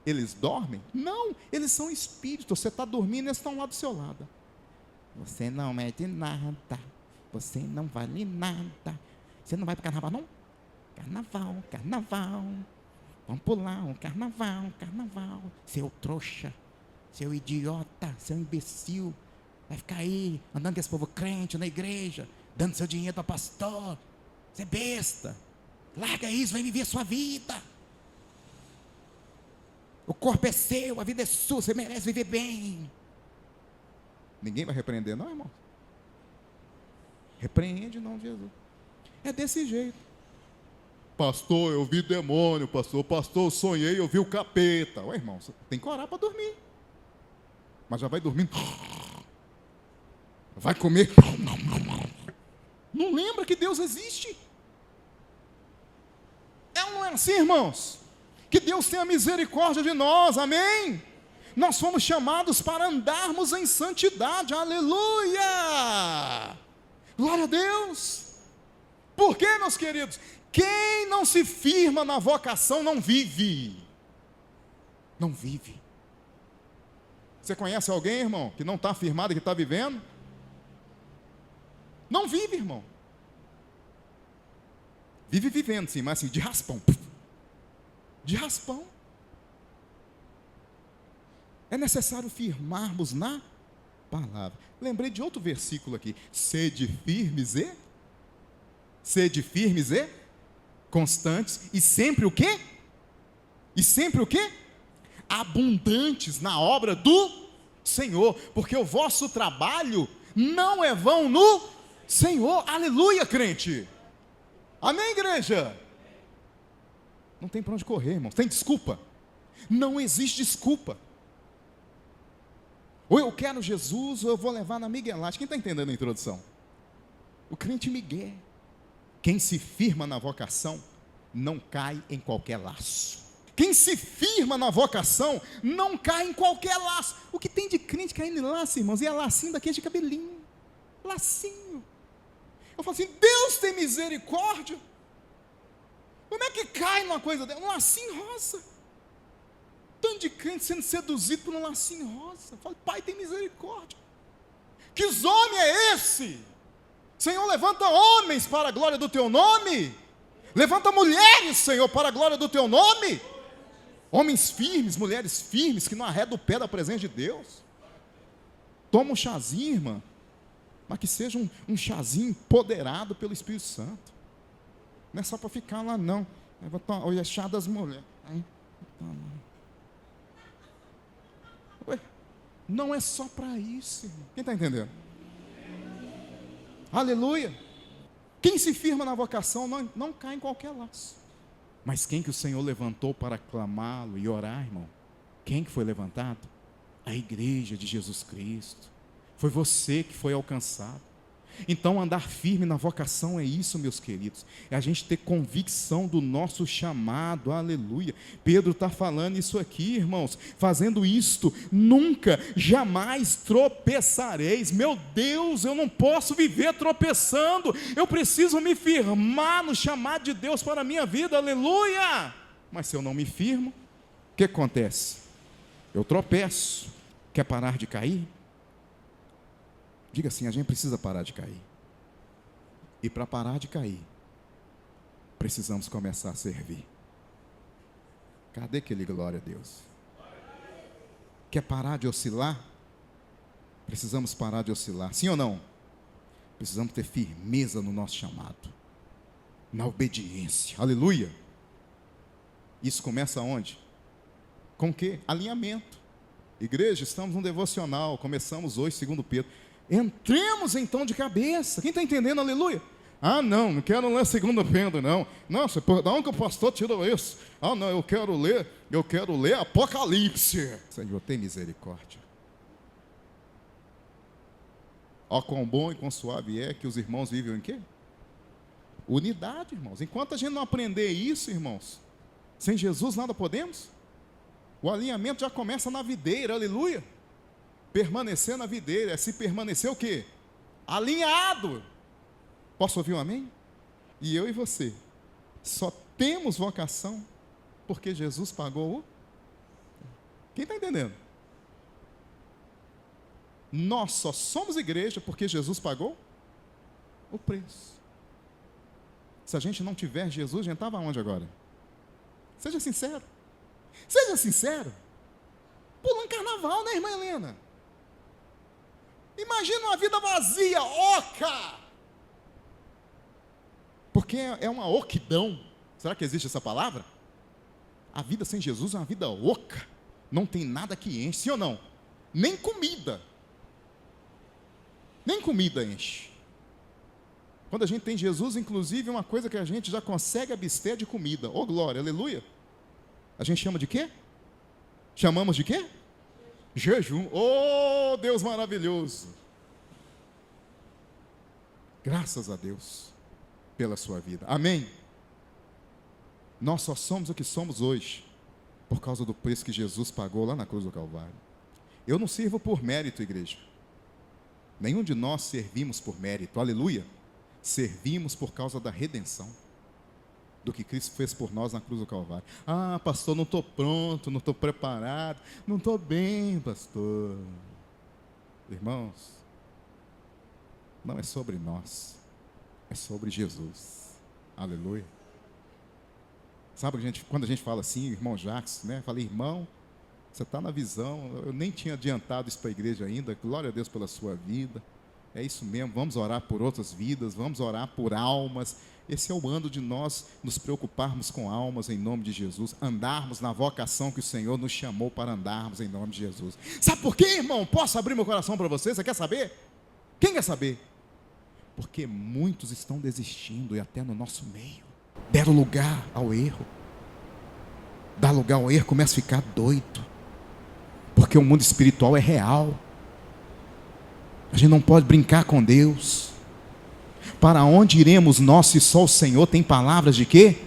Eles dormem? Não, eles são espíritos. Você está dormindo e eles estão lá do seu lado. Você não é de nada, você não vale nada. Você não vai para o carnaval, não? Carnaval. Vamos pular um carnaval. Seu trouxa, seu idiota, seu imbecil. Vai ficar aí, andando com esse povo crente na igreja, dando seu dinheiro para pastor. Você é besta. Larga isso, vai viver a sua vida. O corpo é seu, a vida é sua, você merece viver bem. Ninguém vai repreender, não, irmão? Repreende em nome de Jesus. É desse jeito. Pastor, eu vi demônio, pastor, eu sonhei, eu vi o capeta. Ué, irmão, você tem que orar para dormir. Mas já vai dormindo. Vai comer. Não lembra que Deus existe? É ou não é assim, irmãos? Que Deus tenha misericórdia de nós, amém? Nós fomos chamados para andarmos em santidade, aleluia! Glória a Deus! Por quê, meus queridos? Quem não se firma na vocação não vive. Não vive. Você conhece alguém, irmão, que não está firmado e que está vivendo? Não vive, irmão. Vive vivendo, sim, mas assim, de raspão. De raspão. É necessário firmarmos na palavra. Lembrei de outro versículo aqui. Sede firmes e constantes, e sempre o quê? E sempre o quê? Abundantes na obra do Senhor, porque o vosso trabalho não é vão no Senhor. Aleluia, crente. Amém, igreja? Não tem para onde correr, irmão. Tem desculpa? Não existe desculpa. Ou eu quero Jesus, ou eu vou levar na miguelagem. Quem está entendendo a introdução? O crente migué. Quem se firma na vocação, não cai em qualquer laço. Quem se firma na vocação, não cai em qualquer laço. O que tem de crente caindo em laço, irmãos? E é lacinho daquele de cabelinho. Lacinho. Eu falo assim, Deus tem misericórdia. Como é que cai numa coisa dessa? Um lacinho rosa. Tanto de crente sendo seduzido por um lacinho rosa. Eu falo, Pai, tem misericórdia. Que homem é esse? Senhor, levanta homens para a glória do teu nome. Levanta mulheres, Senhor, para a glória do teu nome. Homens firmes, mulheres firmes, que não arredam o pé da presença de Deus. Toma um chazinho, irmã, mas que seja um chazinho empoderado pelo Espírito Santo. Não é só para ficar lá, não. Olha, é chá das mulheres. Ué, não é só para isso, irmão. Quem está entendendo? Aleluia. Quem se firma na vocação não cai em qualquer laço. Mas quem que o Senhor levantou para clamá-lo e orar, irmão? Quem que foi levantado? A igreja de Jesus Cristo. Foi você que foi alcançado. Então andar firme na vocação é isso, meus queridos. É a gente ter convicção do nosso chamado, aleluia. Pedro está falando isso aqui, irmãos. Fazendo isto, nunca, jamais tropeçareis. Meu Deus, eu não posso viver tropeçando. Eu preciso me firmar no chamado de Deus para a minha vida, aleluia. Mas se eu não me firmo, o que acontece? Eu tropeço. Quer parar de cair? Diga assim, a gente precisa parar de cair. E para parar de cair, precisamos começar a servir. Cadê aquele glória a Deus? Quer parar de oscilar? Precisamos parar de oscilar, sim ou não? Precisamos ter firmeza no nosso chamado, na obediência, aleluia. Isso começa onde? Com o quê? Alinhamento. Igreja, estamos num devocional, começamos hoje, segundo Pedro. Entremos então de cabeça. Quem está entendendo, aleluia? Ah, não quero ler 2 Pedro, não. Nossa, da onde que o pastor tirou isso? Ah, não, eu quero ler Apocalipse. Senhor, tem misericórdia. Ó, quão bom e quão suave é que os irmãos vivem em quê? Unidade, irmãos. Enquanto a gente não aprender isso, irmãos, sem Jesus nada podemos. O alinhamento já começa na videira, aleluia. Permanecer na videira é se permanecer o quê? Alinhado. Posso ouvir um amém? E eu e você só temos vocação porque Jesus pagou o... Quem está entendendo? Nós só somos igreja porque Jesus pagou o preço. Se a gente não tiver Jesus, a gente estava onde agora? Seja sincero. Seja sincero. Pulando carnaval, né, irmã Helena? Imagina uma vida vazia, oca. Porque é uma oquidão. Será que existe essa palavra? A vida sem Jesus é uma vida oca. Não tem nada que enche, sim ou não? Nem comida. Nem comida enche. Quando a gente tem Jesus, inclusive, uma coisa que a gente já consegue abster de comida. Oh, glória, aleluia. A gente chama de quê? Chamamos de quê? Jejum. Oh, Deus maravilhoso. Graças a Deus pela sua vida. Amém? Nós só somos o que somos hoje por causa do preço que Jesus pagou lá na cruz do Calvário. Eu não sirvo por mérito, igreja. Nenhum de nós servimos por mérito. Aleluia. Servimos por causa da redenção do que Cristo fez por nós na cruz do Calvário. Ah, pastor, não estou pronto, não estou preparado, não estou bem, pastor. Irmãos, não é sobre nós, é sobre Jesus. Aleluia. Sabe, quando a gente fala assim, irmão Jacques, né? Falei, irmão, você está na visão, eu nem tinha adiantado isso para a igreja ainda, glória a Deus pela sua vida. É isso mesmo, vamos orar por outras vidas, vamos orar por almas. Esse é o ano de nós nos preocuparmos com almas em nome de Jesus, andarmos na vocação que o Senhor nos chamou para andarmos em nome de Jesus. Sabe por quê, irmão? Posso abrir meu coração para você? Você quer saber? Quem quer saber? Porque muitos estão desistindo e até no nosso meio. Deram lugar ao erro. Dar lugar ao erro, começa a ficar doido. Porque o mundo espiritual é real. A gente não pode brincar com Deus. Para onde iremos nós se só o Senhor tem palavras de quê?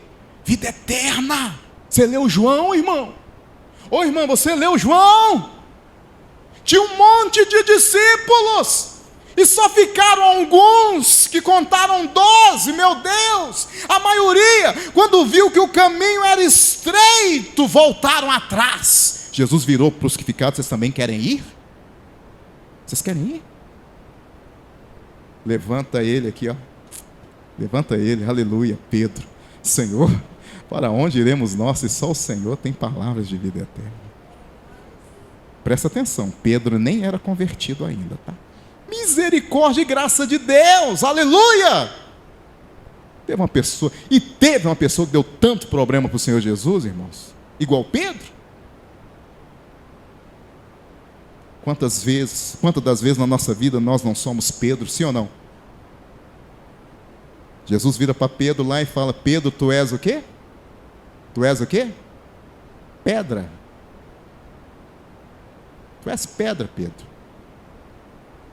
Vida eterna. Você leu João, irmão? Ô irmã, você leu João? Tinha um monte de discípulos e só ficaram alguns que contaram 12, meu Deus. A maioria, quando viu que o caminho era estreito, voltaram atrás. Jesus virou para os que ficaram: vocês também querem ir? Vocês querem ir? Levanta ele aqui, ó. Levanta ele, aleluia, Pedro. Senhor, para onde iremos nós se só o Senhor tem palavras de vida eterna? Presta atenção, Pedro nem era convertido ainda, tá? Misericórdia e graça de Deus, aleluia! Teve uma pessoa que deu tanto problema para o Senhor Jesus, irmãos, igual Pedro. Quantas das vezes na nossa vida nós não somos Pedro, sim ou não? Jesus vira para Pedro lá e fala: Pedro, tu és o quê? Tu és o quê? Pedra. Tu és pedra, Pedro.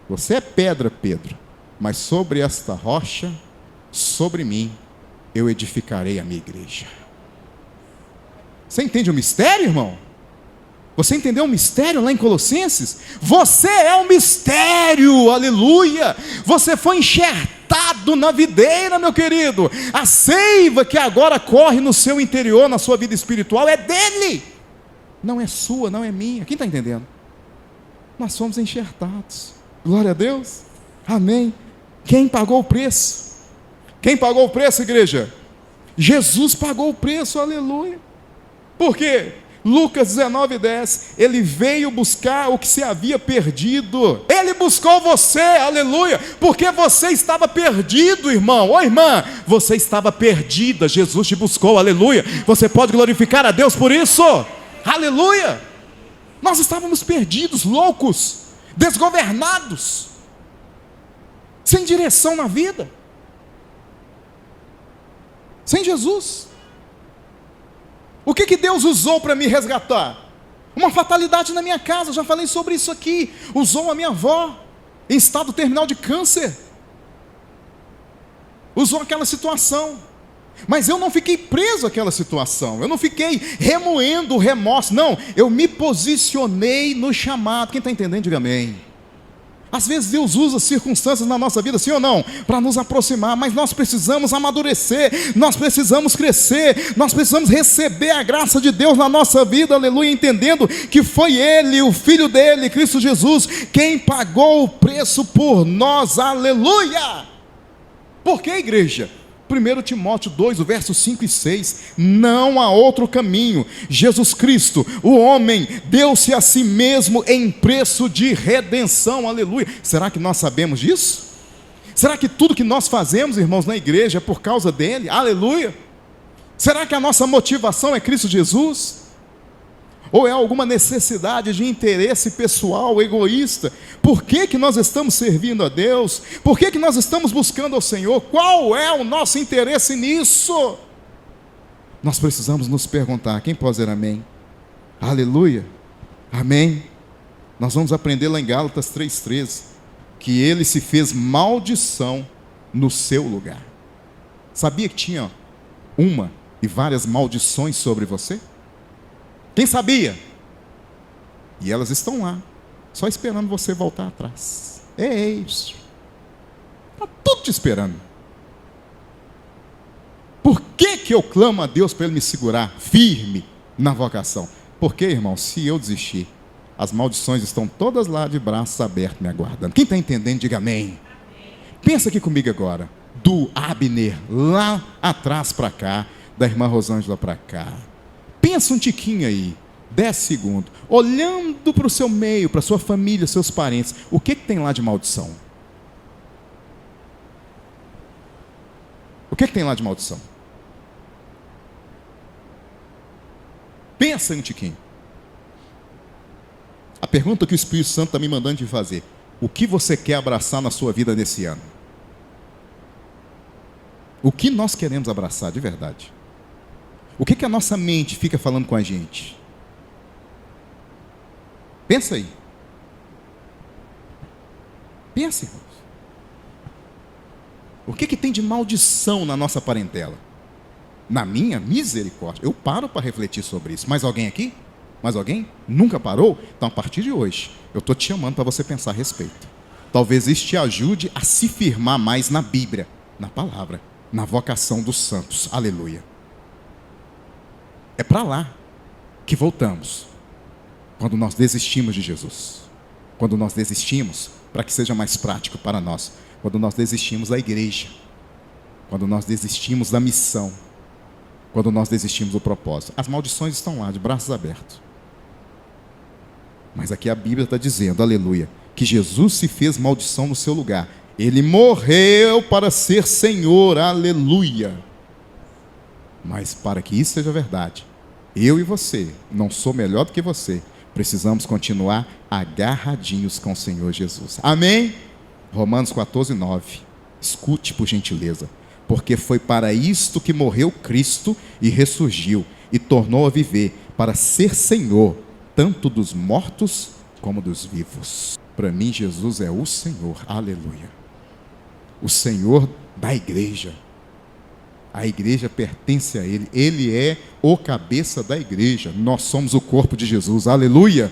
Você é pedra, Pedro. Mas sobre esta rocha, sobre mim, eu edificarei a minha igreja. Você entende o mistério, irmão? Você entendeu o mistério lá em Colossenses? Você é o mistério, aleluia. Você foi enxertado na videira, meu querido. A seiva que agora corre no seu interior, na sua vida espiritual, é dele. Não é sua, não é minha. Quem está entendendo? Nós somos enxertados. Glória a Deus. Amém. Quem pagou o preço? Quem pagou o preço, igreja? Jesus pagou o preço, aleluia. Por quê? Lucas 19:10, ele veio buscar o que se havia perdido. Ele buscou você, aleluia, porque você estava perdido, irmão. Ô irmã, você estava perdida, Jesus te buscou, aleluia. Você pode glorificar a Deus por isso, aleluia. Nós estávamos perdidos, loucos, desgovernados, sem direção na vida, sem Jesus. O que Deus usou para me resgatar? Uma fatalidade na minha casa, já falei sobre isso aqui. Usou a minha avó em estado terminal de câncer. usou aquela situação. Mas eu não fiquei preso àquela situação, eu não fiquei remoendo o remorso, não, eu me posicionei no chamado. Quem está entendendo, diga amém. Às vezes Deus usa circunstâncias na nossa vida, sim ou não, para nos aproximar, mas nós precisamos amadurecer, nós precisamos crescer, nós precisamos receber a graça de Deus na nossa vida, aleluia, entendendo que foi Ele, o Filho dele, Cristo Jesus, quem pagou o preço por nós, aleluia. Por que, igreja? 1 Timóteo 2, o verso 5 e 6, não há outro caminho. Jesus Cristo, o homem, deu-se a si mesmo em preço de redenção, aleluia. Será que nós sabemos disso? Será que tudo que nós fazemos, irmãos, na igreja é por causa dele? Aleluia. Será que a nossa motivação é Cristo Jesus? Ou é alguma necessidade de interesse pessoal, egoísta? Por que nós estamos servindo a Deus? Por que nós estamos buscando ao Senhor? Qual é o nosso interesse nisso? Nós precisamos nos perguntar. Quem pode dizer amém? Aleluia, amém. Nós vamos aprender lá em Gálatas 3,13, que ele se fez maldição no seu lugar. Sabia que tinha uma e várias maldições sobre você? Quem sabia? E elas estão lá, só esperando você voltar atrás. É isso. Está tudo te esperando. Por que eu clamo a Deus para Ele me segurar firme na vocação? Porque, irmão, se eu desistir, as maldições estão todas lá de braços abertos me aguardando. Quem está entendendo, diga amém. Pensa aqui comigo agora, do Abner lá atrás para cá, da irmã Rosângela para cá. Pensa um tiquinho aí, 10 segundos, olhando para o seu meio, para a sua família, seus parentes, o que tem lá de maldição? O que tem lá de maldição? Pensa um tiquinho. A pergunta que o Espírito Santo está me mandando te fazer: o que você quer abraçar na sua vida nesse ano? O que nós queremos abraçar de verdade? O que a nossa mente fica falando com a gente? Pensa aí. Pensa, irmãos. O que tem de maldição na nossa parentela? Na minha misericórdia. Eu paro para refletir sobre isso. Mais alguém aqui? Mais alguém? Nunca parou? Então, a partir de hoje, eu estou te chamando para você pensar a respeito. Talvez isso te ajude a se firmar mais na Bíblia, na palavra, na vocação dos santos. Aleluia. É para lá que voltamos, quando nós desistimos de Jesus, quando nós desistimos, para que seja mais prático para nós, quando nós desistimos da igreja, quando nós desistimos da missão, quando nós desistimos do propósito. As maldições estão lá, de braços abertos. Mas aqui a Bíblia está dizendo, aleluia, que Jesus se fez maldição no seu lugar. Ele morreu para ser Senhor, aleluia. Mas para que isso seja verdade, eu e você, não sou melhor do que você, precisamos continuar agarradinhos com o Senhor Jesus. Amém? Romanos 14:9. Escute por gentileza. Porque foi para isto que morreu Cristo e ressurgiu e tornou a viver, para ser Senhor, tanto dos mortos como dos vivos. Para mim, Jesus é o Senhor, aleluia. O Senhor da igreja. A igreja pertence a Ele. Ele é o cabeça da igreja. Nós somos o corpo de Jesus. Aleluia!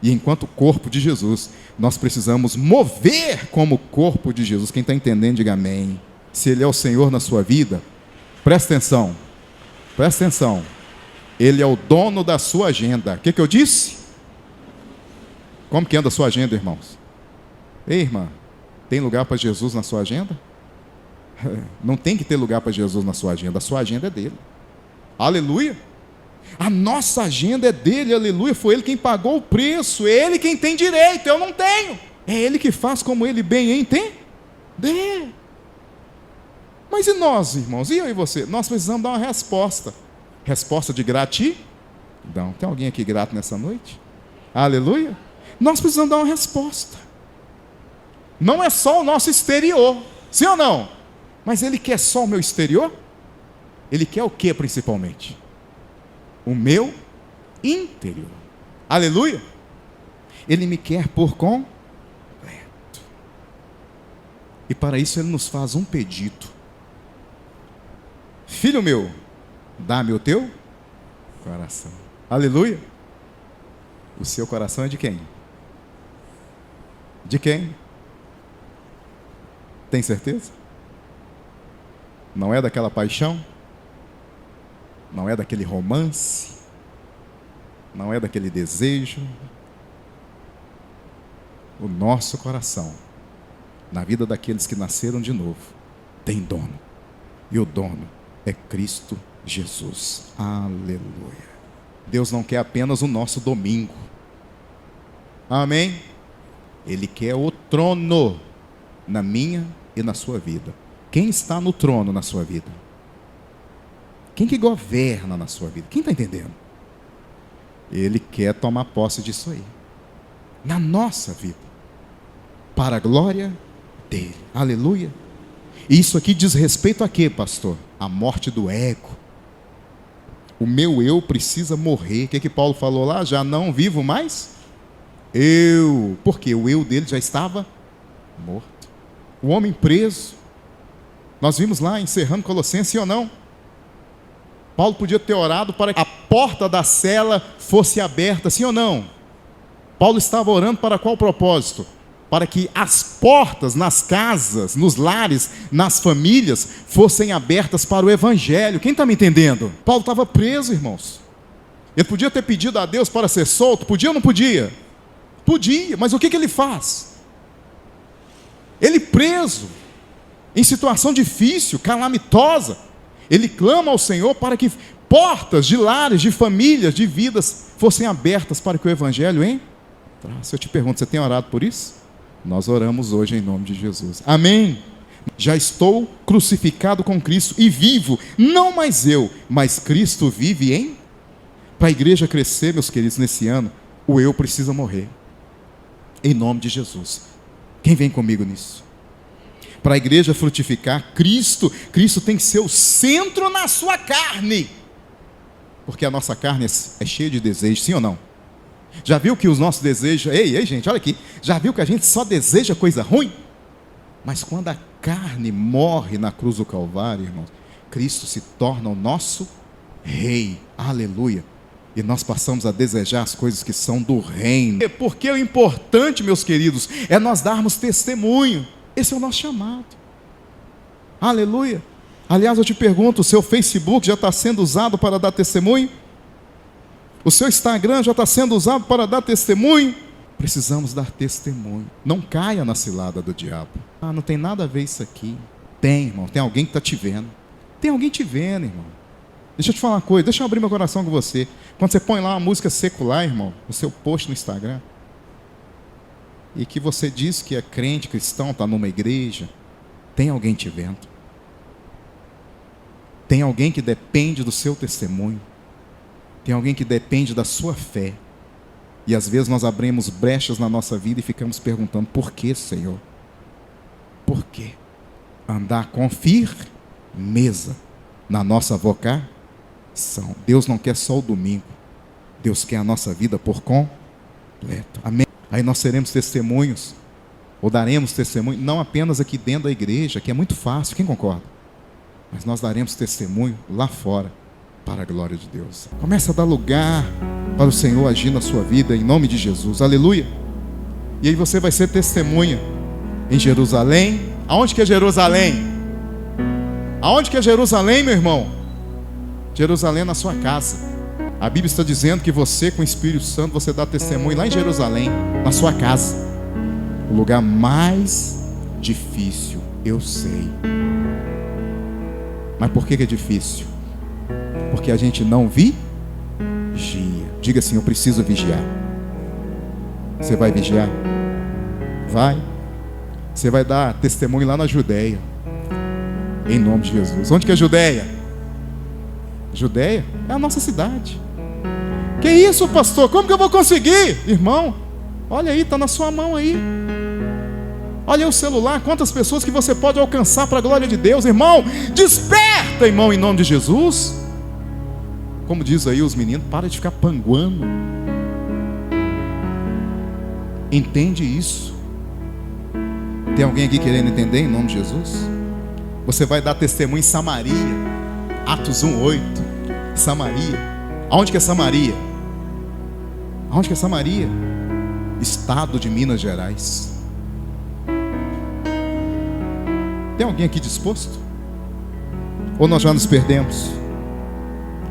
E enquanto corpo de Jesus, nós precisamos mover como corpo de Jesus. Quem está entendendo, diga amém. Se Ele é o Senhor na sua vida, presta atenção. Presta atenção. Ele é o dono da sua agenda. O que eu disse? Como que anda a sua agenda, irmãos? Ei, irmã, tem lugar para Jesus na sua agenda? Não tem que ter lugar para Jesus na sua agenda. A sua agenda é dele. Aleluia. A nossa agenda é dele, aleluia. Foi ele quem pagou o preço. É ele quem tem direito, eu não tenho. É ele que faz como ele bem entender. Mas e nós, irmãos? E eu e você? Nós precisamos dar uma resposta. Resposta de gratidão. Tem alguém aqui grato nessa noite? Aleluia. Nós precisamos dar uma resposta. Não é só o nosso exterior. Sim ou não? Mas Ele quer só o meu exterior? Ele quer o que principalmente? O meu interior. Aleluia. Ele me quer por completo. E para isso Ele nos faz um pedido. filho meu, dá-me o teu coração. Aleluia. O seu coração é de quem? De quem? Tem certeza? Não é daquela paixão? Não é daquele romance? Não é daquele desejo? O nosso coração, na vida daqueles que nasceram de novo, tem dono. E o dono é Cristo Jesus. Aleluia. Deus não quer apenas o nosso domingo. Amém? Ele quer o trono na minha e na sua vida. Quem está no trono na sua vida? Quem que governa na sua vida? Quem está entendendo? Ele quer tomar posse disso aí. Na nossa vida. Para a glória dele. Aleluia. E isso aqui diz respeito a quê, pastor? A morte do ego. O meu eu precisa morrer. O que Paulo falou lá? Já não vivo mais eu. Porque o eu dele já estava morto. O homem preso. Nós vimos lá, encerrando Colossenses, sim ou não? Paulo podia ter orado para que a porta da cela fosse aberta, sim ou não? Paulo estava orando para qual propósito? Para que as portas nas casas, nos lares, nas famílias, fossem abertas para o evangelho. Quem está me entendendo? Paulo estava preso, irmãos. Ele podia ter pedido a Deus para ser solto, podia ou não podia? Podia, mas o que ele faz? Ele preso, em situação difícil, calamitosa, ele clama ao Senhor para que portas de lares, de famílias, de vidas fossem abertas para que o evangelho entrasse. Eu te pergunto, você tem orado por isso? Nós oramos hoje em nome de Jesus. Amém. Já estou crucificado com Cristo e vivo, não mais eu, mas Cristo vive em... Para a igreja crescer, meus queridos, nesse ano, o eu precisa morrer. Em nome de Jesus. Quem vem comigo nisso? Para a igreja frutificar, Cristo tem que ser o centro na sua carne. Porque a nossa carne é cheia de desejos, sim ou não? Já viu que os nossos desejos... Ei, gente, olha aqui. Já viu que a gente só deseja coisa ruim? Mas quando a carne morre na cruz do Calvário, irmãos, Cristo se torna o nosso rei. Aleluia. E nós passamos a desejar as coisas que são do reino. Porque o importante, meus queridos, é nós darmos testemunho. Esse é o nosso chamado. Aleluia. Aliás, eu te pergunto, o seu Facebook já está sendo usado para dar testemunho? O seu Instagram já está sendo usado para dar testemunho? Precisamos dar testemunho. Não caia na cilada do diabo. Ah, não tem nada a ver isso aqui. Tem, irmão. Tem alguém que está te vendo. Tem alguém te vendo, irmão. Deixa eu te falar uma coisa. Deixa eu abrir meu coração com você. Quando você põe lá uma música secular, irmão, no seu post no Instagram, e que você diz que é crente, cristão, está numa igreja, tem alguém te vendo. Tem alguém que depende do seu testemunho. Tem alguém que depende da sua fé. E às vezes nós abrimos brechas na nossa vida e ficamos perguntando, por que, Senhor? Por quê? Andar com firmeza na nossa vocação. Deus não quer só o domingo. Deus quer a nossa vida por completo. Amém? Aí nós seremos testemunhos, ou daremos testemunho, não apenas aqui dentro da igreja, que é muito fácil, quem concorda? Mas nós daremos testemunho lá fora, para a glória de Deus. Comece a dar lugar para o Senhor agir na sua vida, em nome de Jesus. Aleluia. E aí você vai ser testemunha em Jerusalém. Aonde que é Jerusalém? Aonde que é Jerusalém, meu irmão? Jerusalém é na sua casa. A Bíblia está dizendo que você, com o Espírito Santo, você dá testemunho lá em Jerusalém, na sua casa. O lugar mais difícil, eu sei. Mas por que é difícil? Porque a gente não vigia. Diga assim, eu preciso vigiar. Você vai vigiar? Vai. Você vai dar testemunho lá na Judeia. Em nome de Jesus. Onde que é Judeia? Judeia é a nossa cidade. Que isso, pastor? Como que eu vou conseguir? Irmão, olha aí, está na sua mão aí. Olha aí o celular, quantas pessoas que você pode alcançar para a glória de Deus. Irmão, desperta, irmão, em nome de Jesus. Como diz aí os meninos, para de ficar panguando. Entende isso? Tem alguém aqui querendo entender em nome de Jesus? Você vai dar testemunho em Samaria. Atos 1:8. Samaria. Aonde que é Samaria? Aonde que é Samaria? Estado de Minas Gerais. Tem alguém aqui disposto? Ou nós já nos perdemos?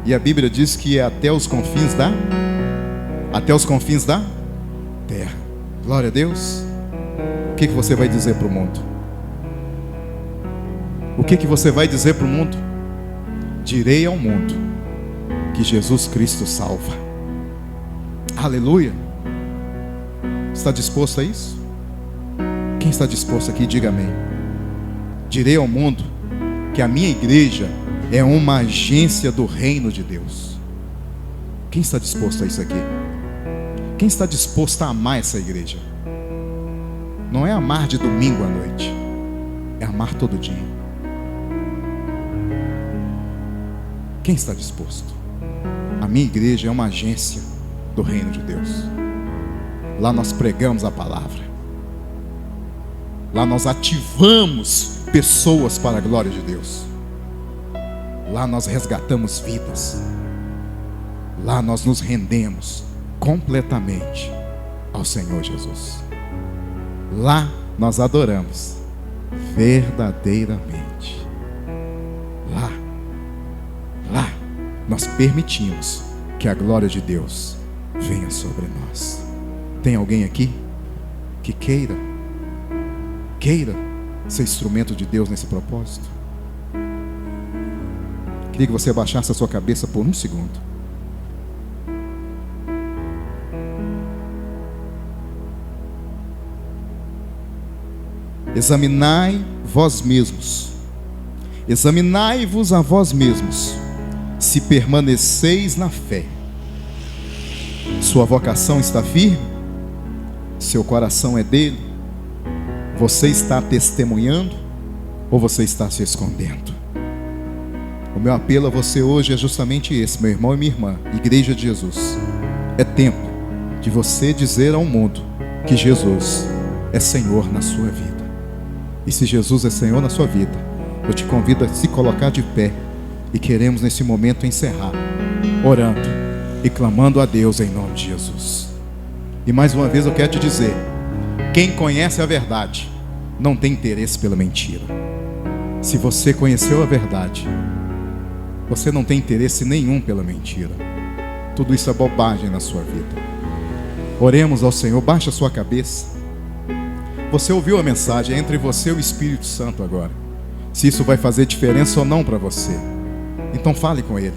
E a Bíblia diz que é até os confins da terra. Glória a Deus. O que você vai dizer para o mundo? O que você vai dizer para o mundo? Direi ao mundo que Jesus Cristo salva. Aleluia. Está disposto a isso? Quem está disposto aqui, diga amém. Direi ao mundo que a minha igreja é uma agência do reino de Deus. Quem está disposto a isso aqui? Quem está disposto a amar essa igreja? Não é amar de domingo à noite, é amar todo dia. Quem está disposto? A minha igreja é uma agência do reino de Deus. Lá nós pregamos a palavra. Lá nós ativamos pessoas para a glória de Deus. Lá nós resgatamos vidas. Lá nós nos rendemos completamente ao Senhor Jesus. Lá nós adoramos verdadeiramente. Lá nós permitimos que a glória de Deus venha sobre nós. Tem alguém aqui que queira ser instrumento de Deus nesse propósito? Queria que você abaixasse a sua cabeça por um segundo. Examinai vós mesmos, examinai-vos a vós mesmos, se permaneceis na fé. Sua vocação está firme? Seu coração é dele? Você está testemunhando ou você está se escondendo? O meu apelo a você hoje é justamente esse, meu irmão e minha irmã, Igreja de Jesus. É tempo de você dizer ao mundo que Jesus é Senhor na sua vida. E se Jesus é Senhor na sua vida, eu te convido a se colocar de pé. E queremos nesse momento encerrar orando e clamando a Deus em nome de Jesus. E mais uma vez eu quero te dizer: quem conhece a verdade não tem interesse pela mentira. Se você conheceu a verdade, você não tem interesse nenhum pela mentira. Tudo isso é bobagem na sua vida. Oremos ao Senhor. Baixa a sua cabeça. Você ouviu a mensagem, é entre você e o Espírito Santo agora, se isso vai fazer diferença ou não para você. Então fale com Ele.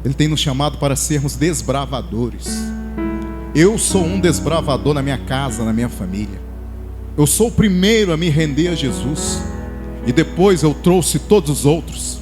Ele tem nos chamado para sermos desbravadores. Eu sou um desbravador na minha casa, na minha família. Eu sou o primeiro a me render a Jesus. E depois eu trouxe todos os outros.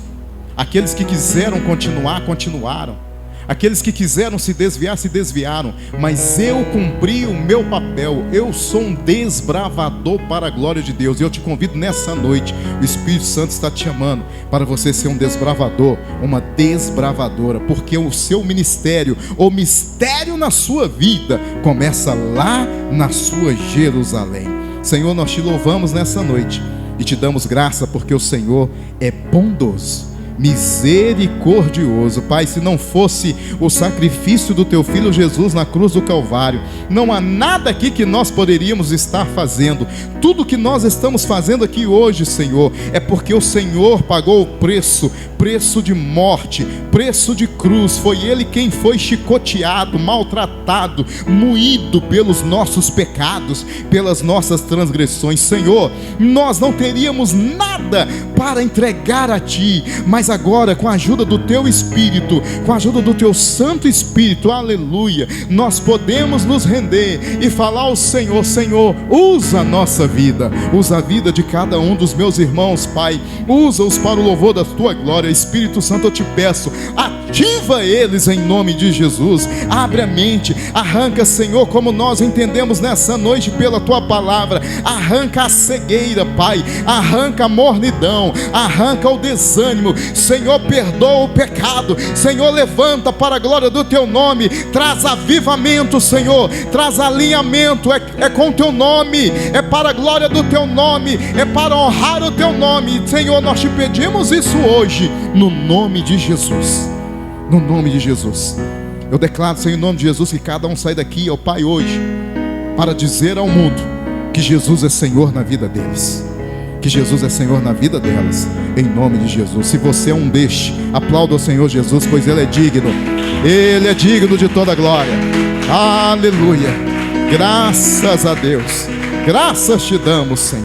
Aqueles que quiseram continuar, continuaram. Aqueles que quiseram se desviar, se desviaram. Mas eu cumpri o meu papel. Eu sou um desbravador para a glória de Deus. E eu te convido nessa noite. O Espírito Santo está te chamando para você ser um desbravador, uma desbravadora. Porque o seu ministério, o mistério na sua vida, começa lá na sua Jerusalém. Senhor, nós te louvamos nessa noite e te damos graça, porque o Senhor é bondoso, misericordioso. Pai, se não fosse o sacrifício do teu filho Jesus na cruz do Calvário, não há nada aqui que nós poderíamos estar fazendo. Tudo que nós estamos fazendo aqui hoje, Senhor, é porque o Senhor pagou o preço de morte, preço de cruz. Foi Ele quem foi chicoteado, maltratado, moído pelos nossos pecados, pelas nossas transgressões. Senhor, nós não teríamos nada para entregar a Ti, mas agora, com a ajuda do Teu Espírito, com a ajuda do Teu Santo Espírito, aleluia, nós podemos nos render e falar ao Senhor: Senhor, usa a nossa vida, usa a vida de cada um dos meus irmãos, Pai, usa-os para o louvor da Tua glória. Espírito Santo, eu te peço, ativa eles em nome de Jesus. Abre a mente, arranca, Senhor, como nós entendemos nessa noite pela Tua palavra, arranca a cegueira, Pai, arranca a mornidão, depressão, arranca o desânimo. Senhor, perdoa o pecado. Senhor, levanta para a glória do teu nome. Traz avivamento, Senhor. Traz alinhamento. É com o teu nome. É para a glória do teu nome. É para honrar o teu nome. Senhor, nós te pedimos isso hoje, no nome de Jesus. No nome de Jesus. Eu declaro, Senhor, em nome de Jesus, que cada um sai daqui, ó Pai, hoje, para dizer ao mundo que Jesus é Senhor na vida deles, que Jesus é Senhor na vida delas, em nome de Jesus. Se você é um deste, aplauda o Senhor Jesus, pois Ele é digno. Ele é digno de toda glória. Aleluia. Graças a Deus. Graças te damos, Senhor.